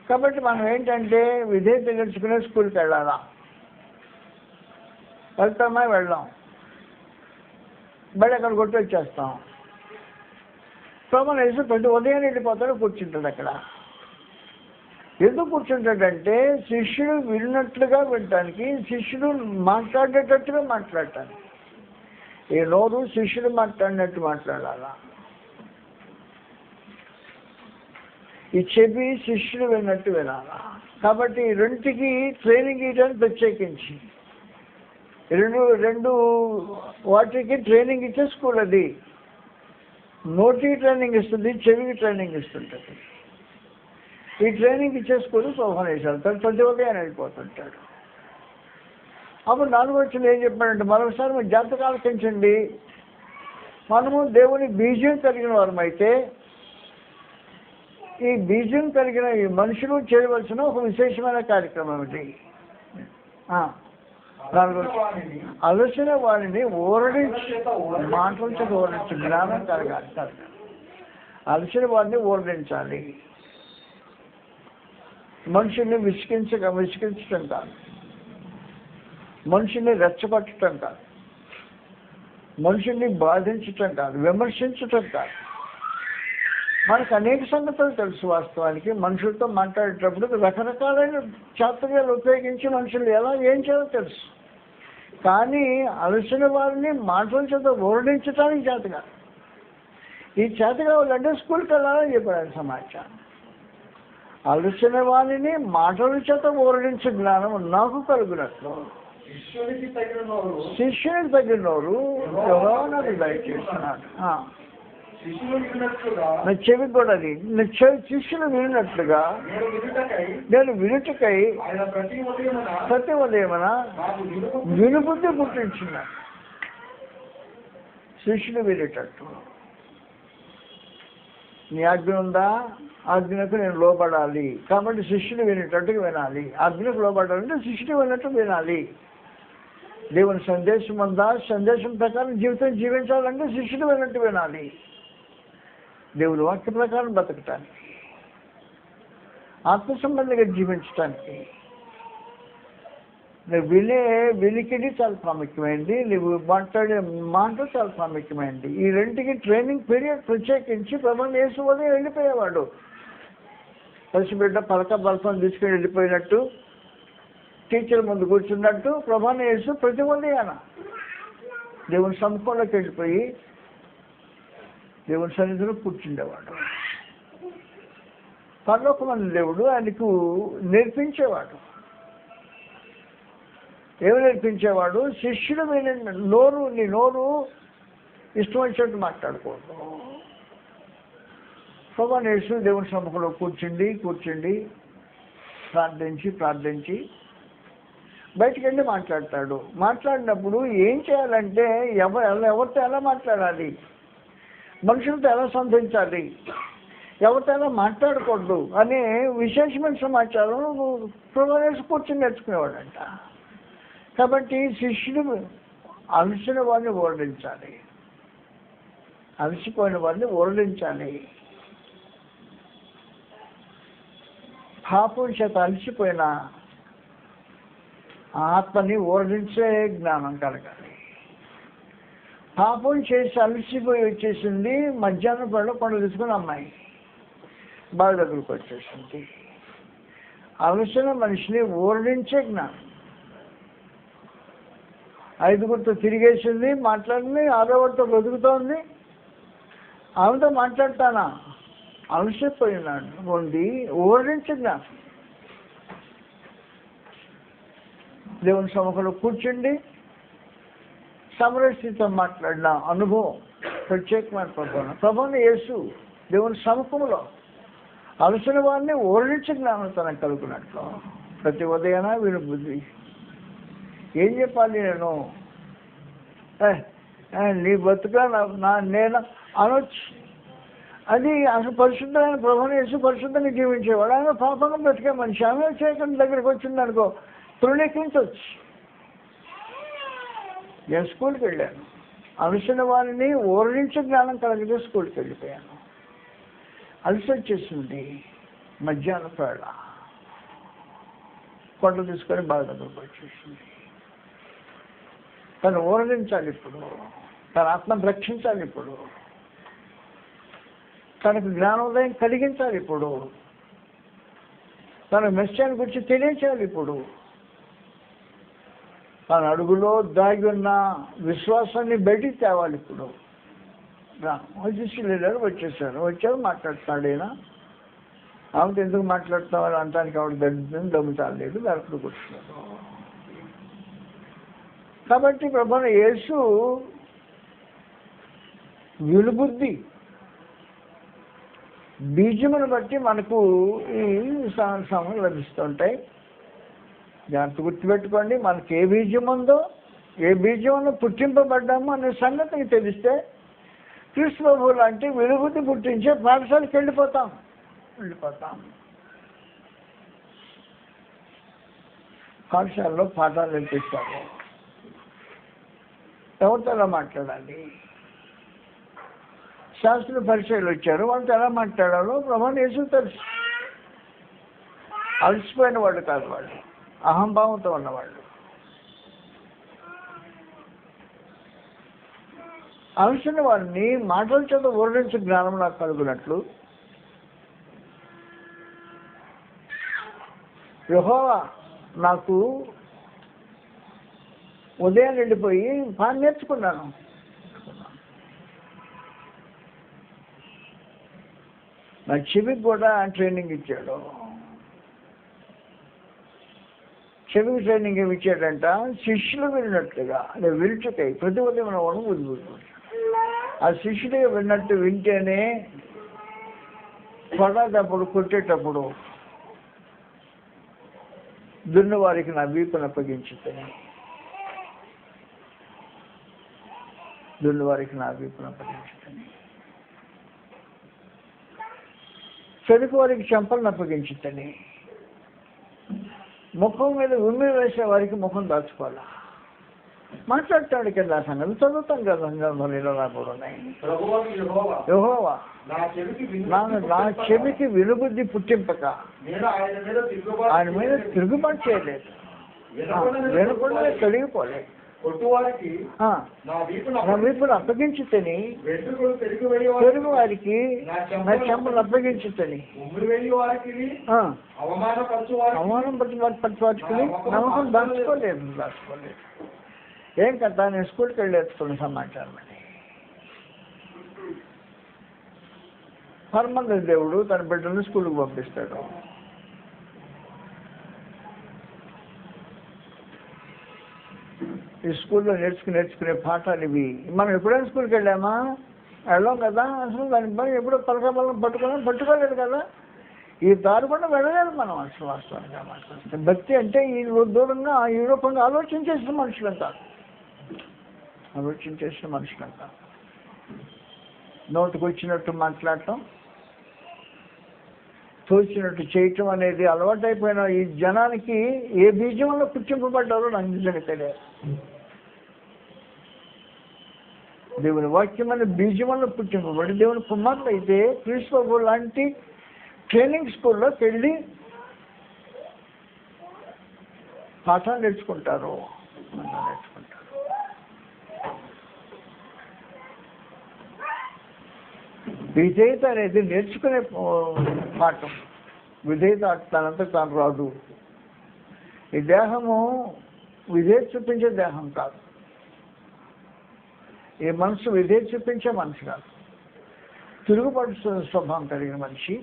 కాబట్టి మనం ఏంటంటే విధేయత నేర్చుకునే స్కూల్కి వెళ్ళాలా? వెళ్తామా? వెళ్దాం. బడి అక్కడ కొట్టి వచ్చేస్తాం. ప్రభువుని యేసు ప్రతి ఉదయం వెళ్ళిపోతాడు, కూర్చుంటాడు అక్కడ. ఎందుకు కూర్చుంటాడంటే శిష్యుడు విన్నట్లుగా వినటానికి, శిష్యుడు మాట్లాడేటట్టుగా మాట్లాడటానికి. ఈ నోరు శిష్యుడు మాట్లాడినట్టు మాట్లాడాలా, ఈ చెవి శిష్యుడు విన్నట్టు వినాలా. కాబట్టి రెండుకి ట్రైనింగ్ ఇవ్వడానికి ప్రత్యేకించి రెండు వాటికి ట్రైనింగ్ ఇచ్చే స్కూల్ అది. నోటికి ట్రైనింగ్ ఇస్తుంది, చెవికి ట్రైనింగ్ ఇస్తుంటుంది. ఈ ట్రైనింగ్ ఇచ్చే స్కూల్ ప్రభువుని యేసు వెళ్తాడు, ప్రతి ఉదయం వెళ్ళిపోతుంటాడు. అప్పుడు 4వ వచనం ఏం చెప్పాడంటే, మరొకసారి మన జాతకాలు పెంచండి. మనము దేవుని బీజం కలిగిన వారమైతే ఈ బీజం కలిగిన ఈ మనుషులు చేయవలసిన ఒక విశేషమైన కార్యక్రమం ఇది. అలసిన వారిని ఊరడించి మాటల చేత ఊరడించి జ్ఞానం కలగాలి. అలసిన వారిని ఊరడించాలి. మనుషుల్ని విసిగించటం కాదు, మనుషుల్ని రెచ్చగొట్టడం కాదు, మనుషుల్ని బాధించటం కాదు, విమర్శించటం కాదు. మనకు అనేక సంగతులు తెలుసు. వాస్తవానికి మనుషులతో మాట్లాడేటప్పుడు రకరకాలైన చాతుర్యాలు ఉపయోగించి మనుషులు ఏం చేయాలో తెలుసు. కానీ అలసిన వారిని మాటల చేత ఓరడించడానికి చేత కాదు. ఈ చేత కావాలంటే స్కూల్కి వెళ్ళాలని చెప్పాడు సమాచారం. అలసిన వారిని మాటల చేత ఓరడించే జ్ఞానం నాకు కలుగునట్లు శిష్యునికి తగిన నోరు యెహోవా నాకు దయచేస్తున్నాడు. నా చెవికి కూడా అది శిష్యులు విన్నట్లుగా నేను వినుటకై ప్రతి ఉదయమున వినుబుద్ధి పుట్టించున్నాను. శిష్యులు వినేటట్టు. నీ ఆజ్ఞ ఉందా? ఆజ్ఞకు నేను లోబడాలి. కాబట్టి శిష్యుడు వినేటట్టుగా వినాలి. ఆజ్ఞకు లోబడాలంటే శిష్యుడు విన్నట్టు వినాలి. దేవుని సందేశం ఉందా? సందేశం ప్రకారం జీవితం జీవించాలంటే శిష్యుడు విన్నట్టు వినాలి. దేవుని వాక్య ప్రకారం బతకటానికి, ఆత్మ సంబంధంగా జీవించటానికి నువ్వు వినికిడి చాలా ప్రాముఖ్యమైనది, నువ్వు మాట్లాడే మాట చాలా ప్రాముఖ్యమైనది. ఈ రెండుకి ట్రైనింగ్ పీరియడ్ ప్రత్యేకించి ప్రభువుని యేసు ఉదయం వెళ్ళిపోయేవాడు. పసిబిడ్డ పలక బల్పం తీసుకుని వెళ్ళిపోయినట్టు, టీచర్ ముందు కూర్చున్నట్టు ప్రభువైన యేసు ప్రతి ఉదయాన దేవుని సముఖంలోకి వెళ్ళిపోయి దేవుని సన్నిధిలో కూర్చుండేవాడు. పరలోకమైన దేవుడు ఆయనకు నేర్పించేవాడు. ఏమి నేర్పించేవాడు? శిష్యుడు నీ నోరు ఇష్టం వచ్చినట్టు మాట్లాడకూడదు. ప్రభువైన యేసు దేవుని సముఖంలో కూర్చుండి ప్రార్థించి బయటికి వెళ్ళి మాట్లాడతాడు. మాట్లాడినప్పుడు ఏం చేయాలంటే ఎవరితో ఎలా మాట్లాడాలి, మనుషులతో ఎలా సంధించాలి, ఎవరితో ఎలా మాట్లాడకూడదు అనే విశేషమైన సమాచారం ప్రభువైన యేసు కూర్చొని నేర్చుకునేవాడంట. కాబట్టి శిష్యుడు అలసిన వాడిని ఓరడించాలి, అలసిపోయిన వాడిని ఓరడించాలి. పాపం చేత అలసిపోయిన ఆత్మని ఓరడించే జ్ఞానం కలగాలి. పాపం చేసి అలసిపోయి వచ్చేసింది, మధ్యాహ్నం పడిలో పండుగ తీసుకుని అమ్మాయి బావి దగ్గరకు వచ్చేసింది. అలసిన మనిషిని ఓరడించే జ్ఞానం. 5గురితో తిరిగేసింది, మాట్లాడింది, 6వ బతుకుతోంది. ఆమెతో మాట్లాడతానా? అలసిపోయినాడు ఉండి ఓరడించే జ్ఞానం. దేవుని సముఖంలో కూర్చుండి సమరస్థితితో మాట్లాడిన అనుభవం ప్రత్యేకమైన ప్రభువైన యేసు దేవుని సముఖంలో అలసిన వారిని ఓరడించే జ్ఞానం తనకు కలుగునట్లు ప్రతి ఉదయాన వీడు బుద్ధి. ఏం చెప్పాలి నేను? నీ బతుక నేను అనొచ్చు. అది అసలు పరిశుద్ధమైన ప్రభువైన యేసు పరిశుద్ధంగా జీవించేవాడు. ఆయన పాపంగా బ్రతికే మనిషి. ఆమె చేయకుండా దగ్గరికి వచ్చిందనుకో తృణీకరించవచ్చు. నేను స్కూల్కి వెళ్ళాను, అలసిన వారిని ఓరడించే జ్ఞానం కలిగితే స్కూల్కి వెళ్ళిపోయాను. అలసి వచ్చేసింది, మధ్యాహ్నం వేళ కొండ తీసుకొని బాగా దగ్గరకు వచ్చేసింది. తను ఓరడించాలి ఇప్పుడు, తన ఆత్మను రక్షించాలి ఇప్పుడు, తనకు జ్ఞానోదయం కలిగించాలి ఇప్పుడు, తన మెస్సాన్ని గురించి తెలియచేయాలి ఇప్పుడు, తన అడుగులో దాగి ఉన్న విశ్వాసాన్ని బయటికి తేవాలి ఇప్పుడు. శిష్యులు వచ్చారు మాట్లాడుతున్నాడు. ఈయన ఆమెతో ఎందుకు మాట్లాడుతామని అంటానికి ఆవిడ దమ్ముతాను లేదు, దాంట్లో కూర్చున్నాడు. కాబట్టి ప్రభువైన యేసు విలుబుద్ధి బీజమును బట్టి మనకు ఈ సమయం లభిస్తుంటాయి. జాగ్రత్త గుర్తుపెట్టుకోండి, మనకి ఏ బీజం ఉందో, ఏ బీజంలో పుట్టింపబడ్డామో అనే సంగతికి తెలిస్తే క్రీస్తు ప్రభువు లాంటి విలుబుద్ధి పుట్టించే పాఠశాలకు వెళ్ళిపోతాం. పాఠశాలలో పాఠాలు నేర్పిస్తారు. ఎవరితో ఎలా మాట్లాడాలి? శాస్త్ర పరిచయాలు వచ్చారు, వాళ్ళతో ఎలా మాట్లాడాలో ప్రభువైన యేసు తెలుసు. అలసిపోయిన వాళ్ళు కాదు, వాళ్ళు అహంభావంతో ఉన్నవాళ్ళు. అలసిన వారిని మాటల చేత ఓరడించే జ్ఞానం నాకు కలుగునట్లు యెహోవా నాకు ఉదయం వెళ్ళిపోయి పని నేర్చుకున్నాను. నా చెవికి కూడా ట్రైనింగ్ ఇచ్చాడు. చెవికి ట్రైనింగ్ ఏమి ఇచ్చాడంట? శిష్యులు విన్నట్లుగా అంటే విరుచుకై ప్రతి ఉదయం వాడు వదిలిపోతాడు. ఆ శిష్యుడిగా విన్నట్టు వింటేనే పడేటప్పుడు కొట్టేటప్పుడు దున్నవారికి నా వీపును అప్పగించుతాను. చెరుకు వారికి చెంపలను అప్పగించుతాను. ముఖం మీద ఉమ్మి వేసే వారికి ముఖం దాచుకోవాలా. మాట్లాడతాడు కింద సంగతి చదువుతాం కదా. సంగతిలో రాబోడు ఉన్నాయి. యెహోవా నా చెవికి వినుబుద్ధి పుట్టింపక ఆయన మీద తిరుగుబాటు చేయలేదు, వినకుండా తొలగిపోలేదు. కొట్టువారికి ఆ, నా వీపును నా వీపును అప్పగించుతని వెంట్రుకలు పెరిగి వేయ తెలుగు వారికి నా చెంపలు అప్పగించుతని ఉమ్మిడి వేయ వారికి ఆ, అవమానపరచు వారికి అవమానం పట్టుకుని నమ్మకం దాచుకోలేదు. ఏం కదా నేను స్కూల్కి వెళ్ళి నేర్చుకున్న సమాచారం అని. పరమంగ దేవుడు తన బిడ్డలను స్కూల్కి పంపిస్తాడు. ఈ స్కూల్లో నేర్చుకునే పాఠాలు ఇవి. మనం ఎప్పుడైనా స్కూల్కి వెళ్ళామా? వెళ్ళాం కదా. అసలు దాని పని ఎప్పుడో పలకబలం పట్టుకోలేదు కదా. ఈ దారి కూడా వెళ్ళలేదు మనం అసలు వాస్తవంగా మాట్లాడుతుంది. భక్తి అంటే ఈ దూరంగా ఈ రూపంగా ఆలోచించేసిన మనుషులంతా నోటుకు వచ్చినట్టు మాట్లాడటం, తోచినట్టు చేయటం అనేది అలవాటైపోయిన ఈ జనానికి ఏ బీజంలో పుట్టింపబడ్డారో నాకు నిజంగా తెలియదు. దేవుని వాక్యం అనే బీజం వల్ల పుట్టింపబడి దేవుని కుమార్తె అయితే క్రీస్తు లాంటి ట్రైనింగ్ స్కూల్లోకి వెళ్ళి పాఠాలు నేర్చుకుంటారు. విధేయత అనేది నేర్చుకునే పాఠం. విధేయత తనంతా తాను రాదు. ఈ దేహము విధేయత చూపించే దేహం కాదు. ఈ మనసు విధేయత చూపించే మనసు కాదు. తిరుగుబాటు స్వభావం కలిగిన మనిషి.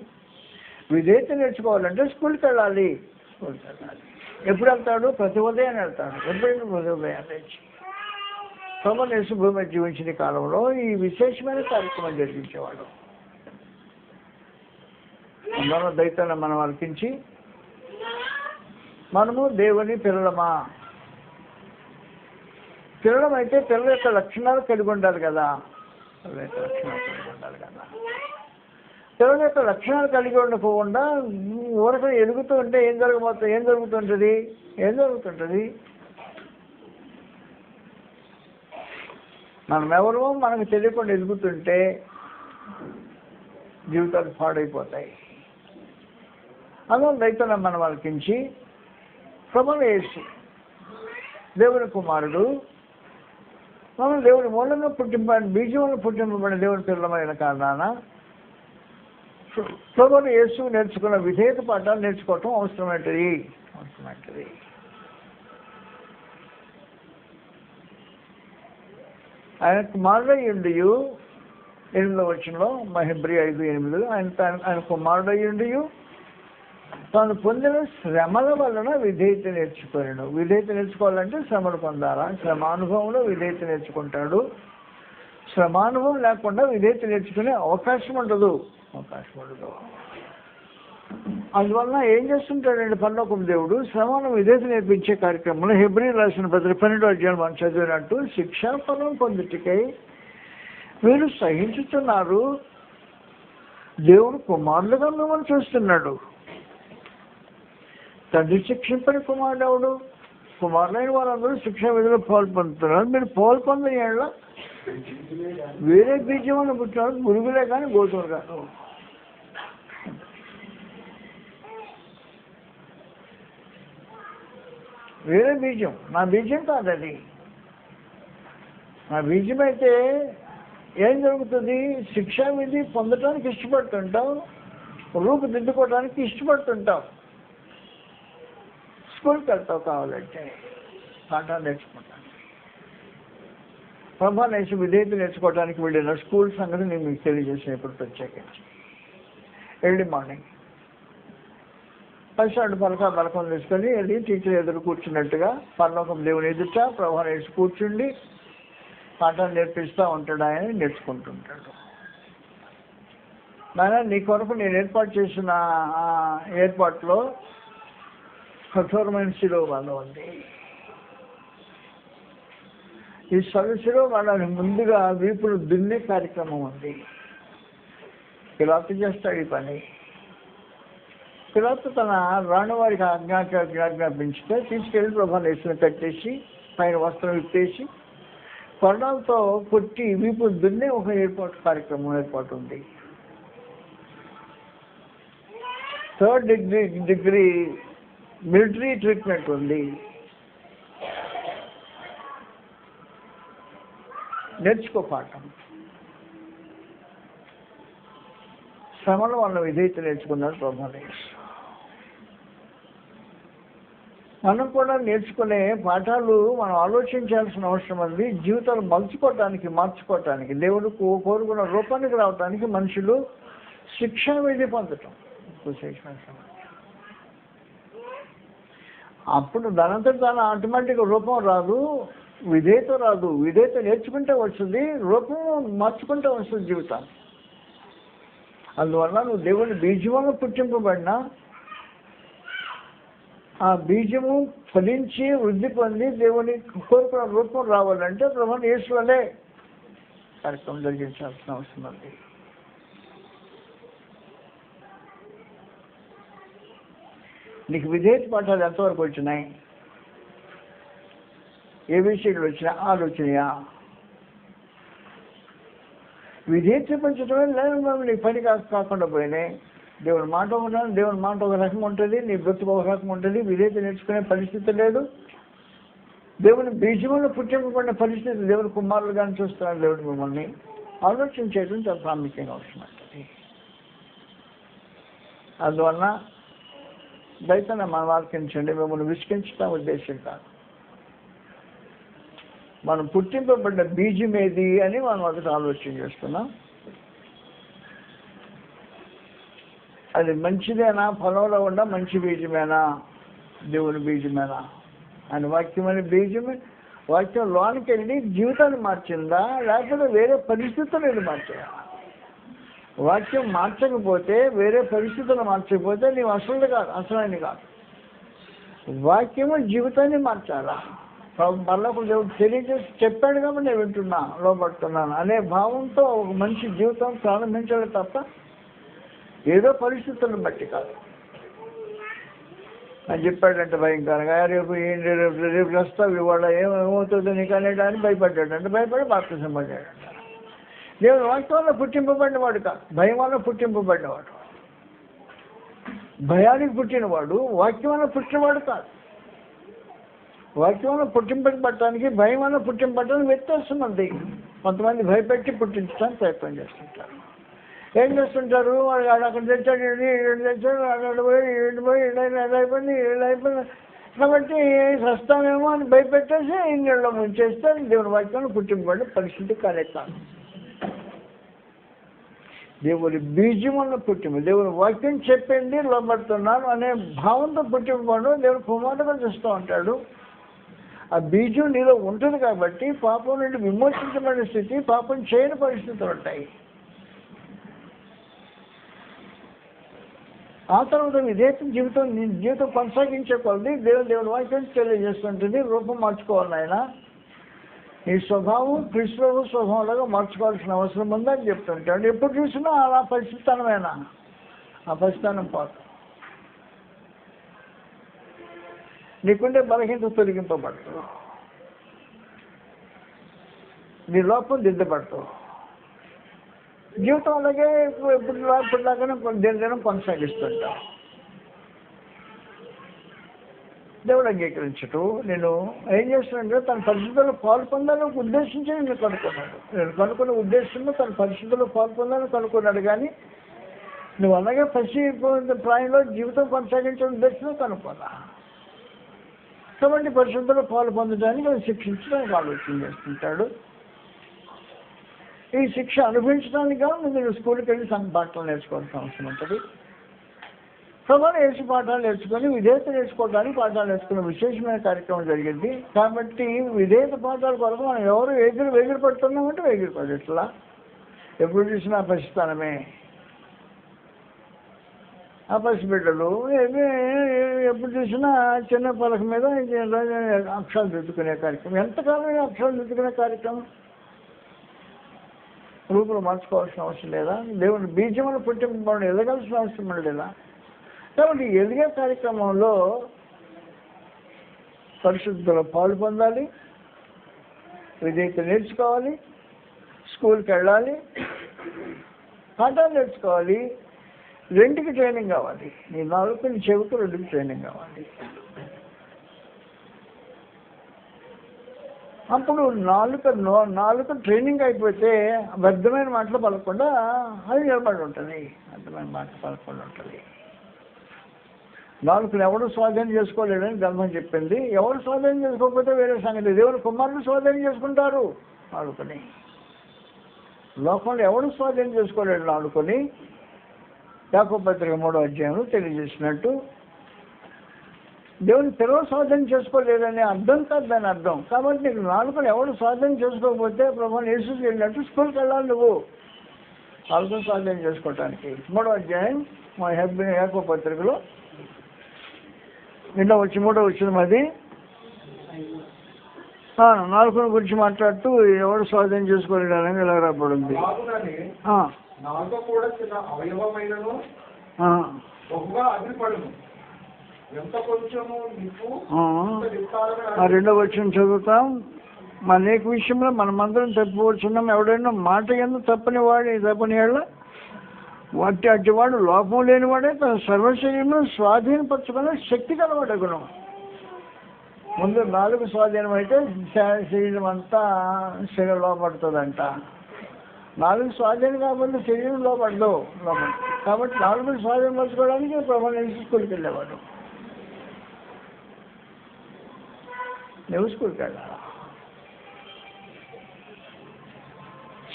విధేయత నేర్చుకోవాలంటే స్కూల్కి వెళ్ళాలి. ఎప్పుడు వెళ్తాడు? ప్రతి ఉదయాన్ని వెళ్తాడు. ఎప్పుడైనా ప్రతి ఉదయాన్ని లేచి ప్రభువు భూమి జీవించిన కాలంలో ఈ విశేషమైన కార్యక్రమం జరిగించేవాడు. అందులో దైతాన్ని మనం అర్పించి మనము దేవుని పిల్లలమా? పిల్లలం అయితే పిల్లల యొక్క లక్షణాలు కలిగి ఉండాలి కదా. పిల్లల యొక్క లక్షణాలు కలిగి ఉండకుండా ఊరక ఎదుగుతూ ఉంటే ఏం జరుగుతుంటుంది? మనం ఎవరో మనకు తెలియకుండా ఎదుగుతుంటే జీవితాలు పాడైపోతాయి. అందులో దైతాన్ని మనం అర్పించి ప్రభువు యేసు దేవుని కుమారుడు, మనం దేవుని మూలంగా బీజంలో పుట్టింపబడిన దేవుని పిల్లలమైన కారణాన ప్రభువు యేసు నేర్చుకున్న విధేయత పాఠాలు నేర్చుకోవటం అవసరమైనది. ఆయన కుమారుడయ్యుండి 8వ వచనంలో హెబ్రీ 5:8 ఆయన కుమారుడయ్యుండి తాను పొందిన శ్రమల వలన విధేయత నేర్చుకోలేడు. విధేయత నేర్చుకోవాలంటే శ్రమలు పొందాలా? శ్రమానుభవంలో విధేయత నేర్చుకుంటాడు. శ్రమానుభవం లేకుండా విధేయత నేర్చుకునే అవకాశం ఉండదు. అందువలన ఏం చేస్తుంటాడండి పరలోకపు దేవుడు? శ్రమను విధేయత నేర్పించే కార్యక్రమంలో హెబ్రీయులకు రాసిన పత్రిక 12వ అధ్యాయం మనం చదివినట్టు శిక్షాఫలం పొందుటకై మీరు సహించుతున్నారు. దేవుడు కుమారులుగా మిమ్మల్ని చూస్తున్నాడు. తండ్రి శిక్షింపని కుమారుడు ఎవడు? కుమారులైన వారందరూ శిక్షా విధిలో పాల్పొందుతున్నారు. మీరు పాల్పొందని ఏళ్ళ వేరే బీజం అని పుట్టినారు, గురుగులే కానీ గోధుమలు కాదు. వేరే బీజం, నా బీజం కాదు అది. నా బీజం అయితే ఏం జరుగుతుంది? శిక్షా విధి పొందటానికి ఇష్టపడుతుంటావు, రూపుదిద్దుకోవడానికి ఇష్టపడుతుంటావు. స్కూల్కి వెళ్తావు కావాలంటే పాఠాలు నేర్చుకుంటాను. ప్రభా నేర్చి విధేయత నేర్చుకోవడానికి వెళ్ళిన స్కూల్ సంగతి నేను మీకు తెలియజేసినప్పుడు ప్రత్యేకించి ఎర్లీ మార్నింగ్ పైసాడు బలకం తీసుకొని వెళ్ళి టీచర్ ఎదురు కూర్చున్నట్టుగా పరలోకం దేవుని ఎదుట ప్రభా నేర్చి కూర్చుండి పాఠాలు నేర్పిస్తూ ఉంటాడు. ఆయన నేర్చుకుంటుంటాడు. నాయన నీ కొరకు నేను ఏర్పాటు చేసిన ఏర్పాట్లో కఠోరమైన శిరోబాధ ఉంది. ఈ శిరోబాధని ముందుగా వీపులు దున్నే కార్యక్రమం ఉంది. పిలాతు చేస్తాడు ఈ పని. పిలాతు తన రాణివారికి ఆజ్ఞాపించితే తీసుకెళ్ళి ప్రభావం వేసిన కట్టేసి పైన వస్త్రం విప్పేసి కొరడాలతో కొట్టి వీపు దున్నే ఒక ఏర్పాటు ఉంది. 3rd డిగ్రీ మిలిటరీ ట్రీట్మెంట్ ఉంది. నేర్చుకో పాఠం. శ్రమలో వాళ్ళ విధేయత నేర్చుకున్నారు ప్రభావం. మనం కూడా నేర్చుకునే పాఠాలు మనం ఆలోచించాల్సిన అవసరం ఉంది. జీవితాలు మార్చుకోవటానికి దేవుడు కోరుకున్న రూపానికి రావటానికి మనుషులు శిక్షణ విధి పొందటం. అప్పుడు దానంతా దాని ఆటోమేటిక్గా రూపం రాదు, విధేయత రాదు. విధేయత నేర్చుకుంటే వస్తుంది, రూపం మార్చుకుంటే వస్తుంది జీవితాన్ని. అందువల్ల నువ్వు దేవుని బీజంలో పుట్టింపబడినా ఆ బీజము ఫలించి వృద్ధి పొంది దేవుని కోరుకున్న రూపం రావాలంటే ప్రభువుని యేసువలే కార్యక్రమం జరిగించాల్సిన అవసరం ఉంది. నీకు విధేయత పాఠాలు ఎంతవరకు వచ్చినాయి? ఏబిసిడీలు వచ్చినాయి, ఆలోచనయా? విధేయత చూపించడమే లేదు, నీ పని కాకుండా పోయినాయి. దేవుని మాట ఒక రకం ఉంటుంది, నీ బ్రతుకు ఒక రకం ఉంటుంది. విధేయత నేర్చుకునే పరిస్థితి లేదు. దేవుని బీజంలో పుట్టింపబడిన పరిస్థితి దేవుని కుమారులుగానే చూస్తున్నాడు దేవుడు. మిమ్మల్ని ఆలోచన చేయడం చాలా ప్రాముఖ్యంగా అవసరం ఉంటుంది. అందువలన దయచేసి మనం ఆలకించండి. మిమ్మల్ని విసిగించడం ఉద్దేశం కాదు. మనం పుట్టింపబడ్డ బీజం ఏది అని మనం మొదట ఆలోచన చేస్తున్నాం. అది మంచిదేనా? పొలంలో ఉన్న మంచి బీజమేనా? దేవుని బీజమేనా? అని వాక్యమైన బీజమే. వాక్యం లోనికి వెళ్ళి జీవితాన్ని మార్చిందా, లేకపోతే వేరే పరిస్థితులను మార్చాయా? వాక్యం మార్చకపోతే, వేరే పరిస్థితులు మార్చకపోతే నీవు అసలైన కాదు. వాక్యము జీవితాన్ని మార్చాలా? మళ్ళీ దేవుడు తెలియజేసి చెప్పాడు కాబట్టి నేను వింటున్నా, లోపడుతున్నాను అనే భావంతో ఒక మంచి జీవితం ప్రారంభించాలి తప్ప ఏదో పరిస్థితులను బట్టి కాదు. అని చెప్పాడంటే భయంకరంగా, రేపు వస్తావు, ఇవాళ ఏమవుతుందో నీకు అనేటాన్ని భయపడ్డాడంటే, భయపడి బాప్తిసం పడ్డాడంట. దేవుడు వాక్యం వల్ల పుట్టింపబడినవాడు కాదు, భయం వల్ల పుట్టింపబడినవాడు. భయానికి పుట్టినవాడు వాక్యం వల్ల పుట్టినవాడు కాదు. వాక్యం వల్ల పుట్టింపబడటానికి భయం వల్ల పుట్టింపబడటానికి వ్యత్యాసం ఉంది. కొంతమంది భయపెట్టి పుట్టించడానికి ప్రయత్నం చేస్తుంటారు. ఏం చేస్తుంటారు? వాడు అక్కడ తెచ్చాడు, తెచ్చాడు, అక్కడ పోయి ఇలా అయిపోయింది కాబట్టి సస్తామేమో అని భయపెట్టేసి ఇంట్లో ముంచేస్తే దేవుని వాక్యంలో పుట్టింపబడే పరిస్థితి కాదు. దేవుని బీజం వల్ల పుట్టింపు, దేవుని వాక్యం చెప్పింది లోబడుతున్నాను అనే భావంతో పుట్టింపబడు దేవుని కుమారుడుగా చూస్తూ ఉంటాడు. ఆ బీజం నీలో ఉంటుంది కాబట్టి పాపం నుండి విమోచించబడిన స్థితి, పాపం చేయని పరిస్థితులు ఉంటాయి. ఆ తర్వాత విధేయత జీవితం కొనసాగించే కొలది దేవుని వాక్యం తెలియజేస్తుంటుంది. రూపం మార్చుకోవాలి. ఆయన నీ స్వభావం క్రీస్తు స్వభావంలాగా మార్చుకోవాల్సిన అవసరం ఉందని చెప్తుంటాడు. ఎప్పుడు చూసినా అలా పరిస్థితనమేనా? ఆ పరిస్థితానం పోదు. నీకుండే బలహీనత తొలగింపబడతావు, నీ లోపం దిద్దపడతావు. జీవితం అలాగే ఇప్పటిలాగానే దినం కొనసాగిస్తుంటావు. దేవుడు అంగీకరించటు నేను ఏం చేస్తున్నానంటే తన పరిస్థితుల్లో పాలు పొందాలని ఉద్దేశించి నేను కనుక్కున్నాడు. నేను కనుక్కున్న ఉద్దేశంలో తన పరిస్థితుల్లో పాలు పొందాలని కనుక్కున్నాడు. కానీ నువ్వు అలాగే ప్రాయంలో జీవితం కొనసాగించడం ఉద్దేశంలో కనుక్కున్నా. కాబట్టి పరిస్థితుల్లో పాలు పొందడానికి అది శిక్షించడానికి ఆలోచన చేస్తుంటాడు. ఈ శిక్ష అనుభవించడానికి నువ్వు స్కూల్కి వెళ్ళి తన పాఠాలు నేర్చుకోవాల్సిన అవసరం ఉంటుంది. ప్రభావం వేసి పాఠాలు నేర్చుకొని విధేయత నేర్చుకోవడానికి పాఠాలు నేర్చుకునే విశేషమైన కార్యక్రమం జరిగింది. కాబట్టి విధేయత పాఠాల కొరకు మనం ఎవరు వేగిరి పడుతున్నామంటే వేగిరి పడేట్లా ఎప్పుడు చూసినా పరిస్థానమే. ఆ పసిబిడ్డలు ఎప్పుడు చూసినా చిన్న పలక మీద అక్షరాలు దిద్దుకునే కార్యక్రమం. ఎంతకాలం అక్షరాలు దిద్దుకునే కార్యక్రమం? రూపులు మార్చుకోవాల్సిన అవసరం లేదా? దేవుని బీజములు పుట్టింపబడి ఎదగాల్సిన అవసరం లేదా? కాబట్టి ఎదిగే కార్యక్రమంలో పరిశుద్ధులు పాలు పొందాలి, విధేయత నేర్చుకోవాలి, స్కూల్కి వెళ్ళాలి, పాఠాలు నేర్చుకోవాలి. రెండుకి ట్రైనింగ్ కావాలి. నీ నాలుగు నీ చెవికి రెండుకి ట్రైనింగ్ కావాలి. అప్పుడు నాలుక ట్రైనింగ్ అయిపోతే వ్యర్థమైన మాటలు పలకుండా అది నిలబడి ఉంటుంది. వ్యర్థమైన మాటలు పలకుండా ఉంటుంది. నాలుకను ఎవడు స్వాధీనం చేసుకోలేడని గ్రంథం చెప్పింది. ఎవరు స్వాధీనం చేసుకోకపోతే వేరే సంగతి. దేవుని కుమారులు స్వాధీనం చేసుకుంటారు నాలుకని. లోకంలో ఎవడు స్వాధీనం చేసుకోలేడు నాలుకని. యాకోబు పత్రిక 3వ అధ్యాయంలో తెలియజేసినట్టు దేవుని పిల్లలు స్వాధీనం చేసుకోలేదని అర్థం కాదు దాని అర్థం. కాబట్టి నీకు నాలుకను ఎవడు స్వాధీనం చేసుకోకపోతే ప్రభువుని యేసుకి వెళ్ళినట్టు స్కూల్కి వెళ్ళాలి నువ్వు నాలుకను స్వాధీనం చేసుకోవటానికి. 3వ అధ్యాయం మా యాకోబు పత్రికలో 3వ వచనం అది నాలుకను గురించి మాట్లాడుతూ ఎవడు స్వాధీనం చేసుకోలేడని ఇలా రాబడింది. నాలుక కూడా చిన్న అవయవమైనను బహుగా అగ్నిపడును. ఎంత కొంచెము నిప్పు 2వ వచనం చదువుతాం. అనేక విషయంలో మనమందరం తప్పిపోతున్నాం. ఎవడైనా మాట ఎందుకు తప్పని వాళ్ళ అటివాడు లోపం లేనివాడే తన సర్వశరీరంలో స్వాధీనపరచుకునే శక్తి కలవాడగును. ముందు నాలుగు స్వాధీనం అయితే శరీరం అంతా శరీరం లోపడుతుందంట. నాలుగు స్వాధీనం కాకపోతే శరీరం లోపడదు. కాబట్టి నాలుగు స్వాధీనం పరచుకోవడానికి ప్రభువుని స్కూల్కి వెళ్ళేవాడు. నువ్వు స్కూల్కి వెళ్ళాలా?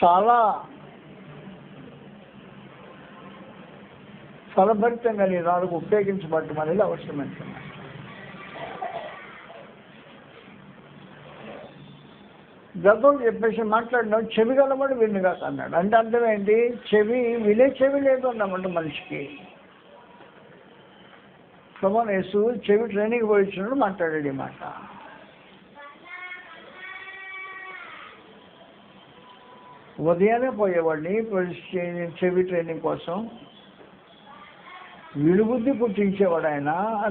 చాలా ఫలభరితంగా నీ నాలుగు ఉపయోగించబడటం అనేది అవసరమైన. గతంలో చెప్పేసి మాట్లాడినావు చెవి గలవాడు విన్నుగా అన్నాడు. అంటే అర్థం ఏంటి? వినే చెవి లేదు అన్నమాట మనిషికి. ప్రభువైన యేసు చెవి ట్రైనింగ్ పోయించినప్పుడు మాట్లాడాడు ఈ మాట. ఉదయాన్నే పోయేవాడిని చెవి ట్రైనింగ్ కోసం. వినుబుద్ధి పుట్టించేవాడు ఆయన.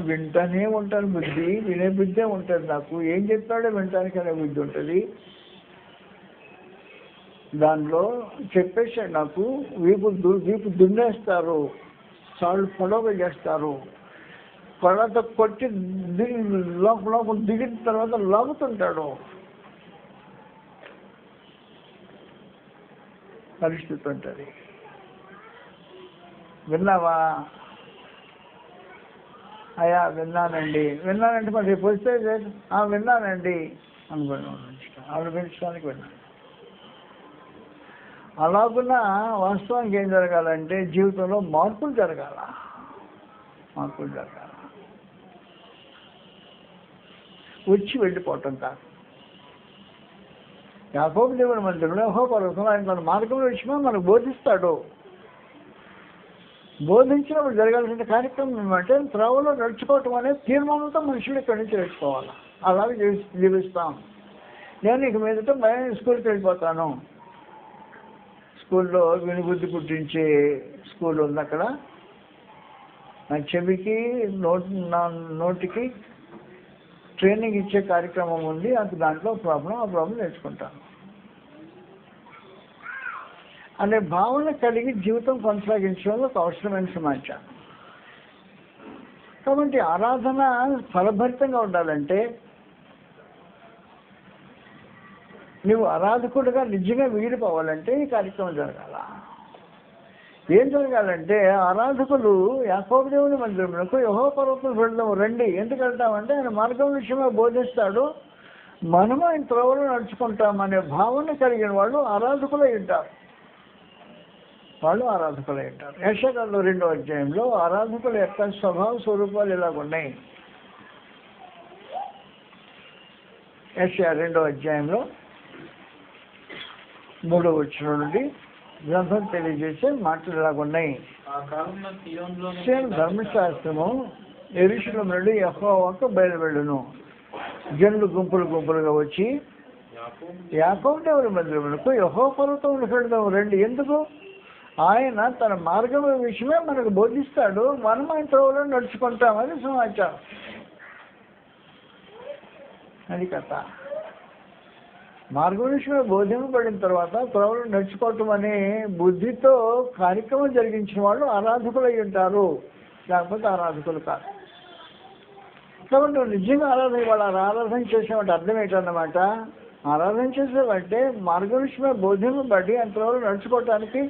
వింటానే ఉంటాను బుద్ధి, వినే బుద్ధే ఉంటుంది. నాకు ఏం చెప్తాడో వినటానికి అనే బుద్ధి ఉంటుంది. దానిలో చెప్పేసాడు నాకు వీపు దున్నేస్తారు, చాళ్ళు పొడవ చేస్తారు, కొడత కొట్టి లోపల దిగిన తర్వాత లాగుతుంటాడు. పరిస్థితి ఉంటుంది. విన్నావా? అయ్యా విన్నానండి. విన్నానంటే మరి రేపు వస్తే విన్నానండి అనుకున్నాను. ఆవిడ పెంచడానికి విన్నాను. అలాగున్నా వాస్తవానికి ఏం జరగాలంటే జీవితంలో మార్పులు జరగాల. వచ్చి వెళ్ళిపోవటం కాదు. యాకోబు దేవుని మందిరంలో యెహోవా ఆయన తన మార్గంలో వచ్చి మనకు బోధిస్తాడు. బోధించినప్పుడు జరగాల్సిన కార్యక్రమం ఏమంటే త్రోవలో నడుచుకోవటం అనేది తీర్మానంతో మనుషులు ఇక్కడి నుంచి నడుచుకోవాలి. అలాగే జీవిస్తాం. నేను ఇక మీదట స్కూల్కి వెళ్ళిపోతాను. స్కూల్లో వినుబుద్ధి పుట్టించే స్కూల్ ఉంది అక్కడ. నా చెవికి నోటికి ట్రైనింగ్ ఇచ్చే కార్యక్రమం ఉంది. అది దాంట్లో ఆ ప్రాబ్లం నేర్చుకుంటాను అనే భావన కలిగి జీవితం కొనసాగించడంలో ఒక అవసరమైన సమాచారం. కాబట్టి ఆరాధన ఫలభరితంగా ఉండాలంటే నువ్వు ఆరాధకుడిగా నిజంగా వీడిపోవాలంటే ఈ కార్యక్రమం జరగాల. ఏం జరగాలంటే ఆరాధకులు యాకోబు దేవుని మందిరంలో యెహోవా పర్వతం వెళ్దాం రండి. ఎందుకు వెళ్తామంటే ఆయన మార్గం విషయమే బోధిస్తాడు, మనము ఆయన త్రోవలో నడుచుకుంటామనే భావన కలిగిన వాళ్ళు ఆరాధకులై ఉంటారు. యెషయాలో 2వ అధ్యాయంలో ఆరాధకుల యొక్క స్వభావ స్వరూపాలు ఇలాగున్నాయి. యెషయా 2వ అధ్యాయంలో 3వ వచనం నుండి గ్రంథం తెలియజేసే మాటలు ఇలాగున్నాయి. ధర్మశాస్త్రము యెరూషలేము నుండి యెహోవాకు బయలువెళ్ళును. జనులు గుంపులుగా వచ్చి యాకోబు దేవుని మందిరమునకు యెహోవా పర్వతమునకు వెళ్దాం రండి. ఎందుకు? ఆయన తన మార్గం విషయమే మనకు బోధిస్తాడు, మనం ఆయన త్రోవలో నడుచుకుంటామని సమాచారం. అది కథ. మార్గం విషయమే బోధింపబడిన తర్వాత త్రోవలో నడుచుకోవటం అనే బుద్ధితో కార్యక్రమం జరిగించిన వాళ్ళు ఆరాధకులు అయి ఉంటారు, లేకపోతే ఆరాధకులు కాదు. కాబట్టి నువ్వు నిజంగా ఆరాధన చేసేవాటి అర్థం ఏంటన్నమాట. ఆరాధన చేసేవంటే మార్గవిషయమే బోధ్యం బట్టి అంతవరకు నడుచుకోవటానికి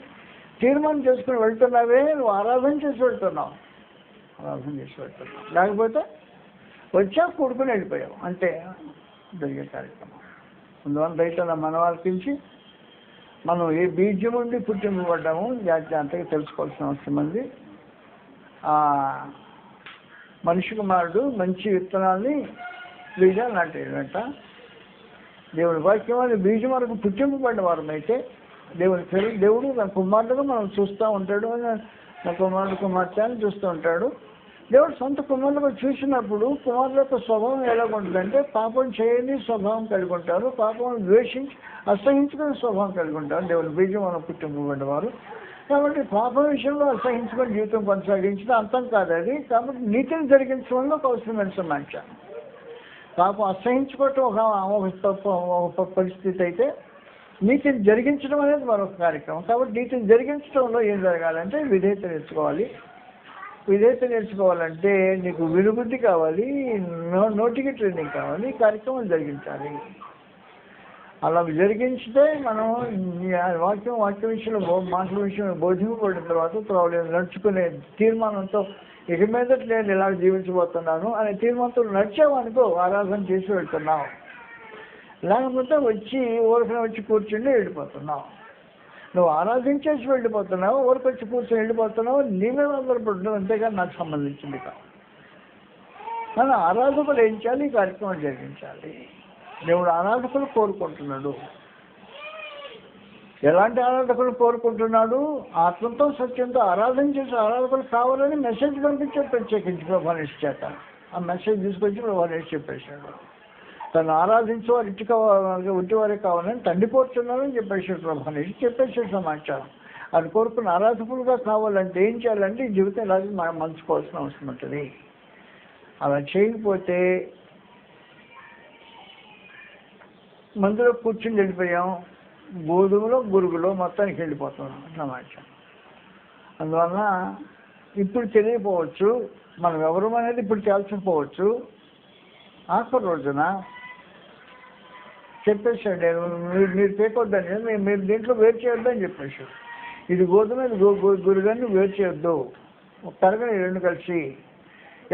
తీర్మానం చేసుకుని వెళ్తున్నావే, నువ్వు ఆరాధన చేసి వెళ్తున్నావు. ఆరాధన చేసి వెళ్తున్నావు, లేకపోతే వచ్చా కూడుకుని వెళ్ళిపోయావు అంటే జరిగే కార్యక్రమం. అందువల్ల రైతుల మనవాళ్ళకించి మనం ఏ బీజం నుండి పుట్టింపబడ్డాము జాగ్రత్తగా తెలుసుకోవాల్సిన అవసరం ఉంది. మనిషి కుమారుడు మంచి విత్తనాల్ని బీజాలు నాటేయడంట. దేవుని వాక్యం అని బీజం వరకు పుట్టింపబడిన వారం అయితే దేవుడు నా కుమారుడుగా మనం చూస్తూ ఉంటాడు, నా కుమారుడు కుమార్తె అని చూస్తూ ఉంటాడు. దేవుడు సొంత కుమారులుగా చూసినప్పుడు కుమారుల యొక్క స్వభావం ఎలా ఉంటుందంటే పాపం చేయని స్వభావం కలిగి ఉంటారు, పాపం ద్వేషించి అసహించుకునే స్వభావం కలిగి ఉంటారు. దేవుని బీజం మనం పుట్టింపబడ్డవారు కాబట్టి పాపం విషయంలో అసహించుకొని జీవితం కొనసాగించడం అంతం కాదు అది. కాబట్టి నీతిని జరిగించడంలో ఒక అవసరమైన సమాచారం. పాపం అసహించుకోవటం ఒక పరిస్థితి అయితే నీతిని జరిగించడం అనేది మరొక కార్యక్రమం. కాబట్టి నీతిని జరిగించడంలో ఏం జరగాలంటే విధేయత నేర్చుకోవాలి. విధేయత నేర్చుకోవాలంటే నీకు వినుబుద్ధి కావాలి, నోటికి ట్రైనింగ్ కావాలి, కార్యక్రమం జరిగించాలి. అలా జరిగించితే మనం వాక్య విషయంలో మాటల విషయంలో బోధింపబడిన తర్వాత నడుచుకునే తీర్మానంతో ఇక మీదట నేను ఇలా జీవించబోతున్నాను అనే తీర్మానంతో నడిచావనుకో ఆరాధన చేసి వెళ్తున్నావు. లేకపోతే వచ్చి కూర్చుండి వెళ్ళిపోతున్నావు. నువ్వు ఆరాధించేసి వెళ్ళిపోతున్నావు, వచ్చి కూర్చొని వెళ్ళిపోతున్నావు, నీ మీద ఆధారపడుతున్నావు, అంతేగాని నాకు సంబంధించింది కాదు. మన ఆరాధకులు ఏం చేయాలి? ఈ కార్యక్రమం జరిగించాలి. దేవుడు ఆరాధకులు కోరుకుంటున్నాడు. ఎలాంటి ఆరాధకులు కోరుకుంటున్నాడు? ఆత్మతో సత్యంతో ఆరాధన చేసి ఆరాధకులు కావాలని మెసేజ్ పంపించాడు ప్రత్యేకించి ప్రభానేష్ చేత. ఆ మెసేజ్ తీసుకొచ్చి ప్రభానేష్ చెప్పేశాడు. తను ఆరాధించు వారు ఇంటివారే కావాలని తండ్రి కోరుతున్నారని చెప్పేశాడు ప్రభానేష్. చెప్పేసాడు సమాచారం. అది కోరుకున్న ఆరాధకులుగా కావాలంటే ఏం చేయాలంటే ఈ జీవితం ఇలాగే మనం మలుచుకోవాల్సిన అవసరం ఉంటుంది. అలా చేయకపోతే మందులో కూర్చుని వెళ్ళిపోయాం, గోధుమలో గురుగులో మొత్తానికి వెళ్ళిపోతున్నాం సమాచారం. అందువల్ల ఇప్పుడు తెలియకపోవచ్చు, మనం ఎవరు అనేది ఇప్పుడు తేల్చకపోవచ్చు. ఆఖరి రోజున చెప్పేశాడు, మీరు పేకొద్దని, మీరు దీంట్లో వేరు చేయొద్దని చెప్పేశాడు. ఇది గోధుమ, ఇది గురుగాన్ని వేరు చేయొద్దు, తరగని రెండు కలిసి.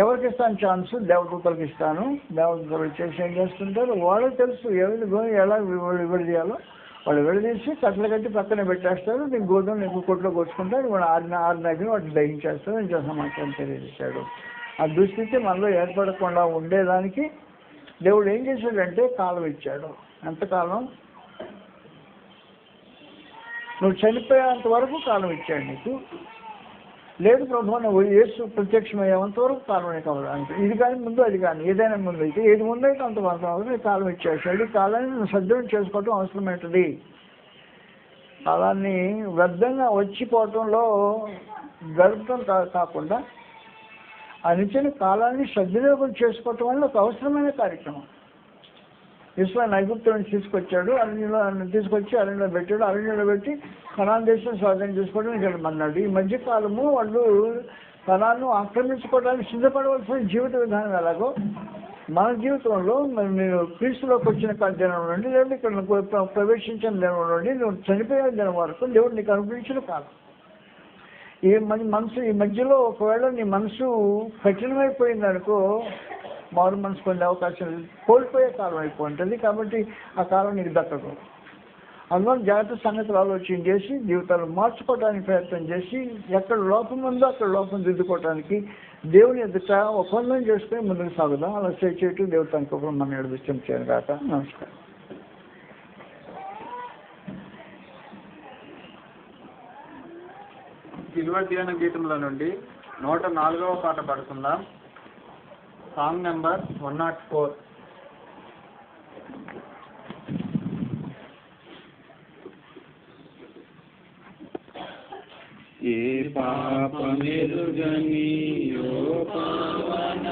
ఎవరికి ఇస్తాను ఛాన్స్? దేవదూతలకు ఇస్తాను. దేవదూతలు చేసి ఏం చేస్తుంటారు? వాళ్ళకి తెలుసు ఎవరి గోధుమ ఎలా విడదీయాలో. వాళ్ళు విడదీసి కట్టలు కట్టి పక్కన పెట్టేస్తారు. నీకు గోధుమ నీకు కొట్లో కోసుకుంటారు. వాళ్ళు ఆరినాకి వాటిని దహించేస్తారు. ఇంకా సమాచారం తెలియజేశాడు. ఆ దుస్థితి మనలో ఏర్పడకుండా ఉండేదానికి దేవుడు ఏం చేశాడంటే కాలం ఇచ్చాడు. ఎంతకాలం? నువ్వు చనిపోయేంత వరకు కాలం ఇచ్చాడు నీకు. లేదు ప్రభు నువ్వు యేసు ప్రత్యక్షమయ్యేంత వరకు కాలం కావాలి. ఇది కానీ ముందు, అది కానీ ఏదైనా ముందు అయితే ఏది ముందు అయితే అంత వరకు కాలం ఇచ్చేసాడు. ఈ కాలాన్ని నువ్వు సద్వినియోగం చేసుకోవటం అవసరమవుతుంది. కాలాన్ని వ్యర్థంగా వచ్చిపోవటంలో గడపటం కాకుండా ఆ నిత్యని కాలాన్ని సద్వినియోగం చేసుకోవటం వల్ల ఒక అవసరమైన కార్యక్రమం. ఇస్రాయేలు ఐగుప్తుని తీసుకొచ్చాడు, తీసుకొచ్చి అరణ్యంలో పెట్టాడు. అరణ్యంలో పెట్టి కనాన్ దేశం స్వాధీనం చేసుకోవడానికి వెళ్ళమన్నాడు. ఈ మధ్యకాలము వాళ్ళు కనాన్ను ఆక్రమించుకోవడానికి సిద్ధపడవలసిన జీవిత విధానం ఎలాగో మన జీవితంలో నేను క్రీస్తులోకి వచ్చిన దినం నుండి లేదా ఇక్కడ ప్రవేశించిన దినం నుండి నువ్వు చనిపోయే దినం వరకు దేవుడు నీకు అనుగ్రహించిన కాలం. ఈ మధ్యలో ఒకవేళ నీ మనసు కఠినమైపోయింది అనుకో, మారు మనసు పొందే అవకాశం కోల్పోయే కాలం అయిపోతుంది. కాబట్టి ఆ కాలం నీకు దక్కదు. అందువల్ల జాగ్రత్త సంగతులు ఆలోచన చేసి జీవితాలు మార్చుకోవడానికి ప్రయత్నం చేసి ఎక్కడ లోపం ఉందో అక్కడ లోపం దిద్దుకోవడానికి దేవుని ఎదుట ఒప్పందం చేసుకుని ముందుకు సాగుదాం. అలా చేయటం దేవుడు తన కృపను మనం నడిపిస్తాం చేయను కాక. నమస్కారం. సిల్వ ధ్యాన గీతంలో నుండి 104వ పాట పాడుకుందాం. Song number 104. ఏ పాపమెరుగని ఓ పావన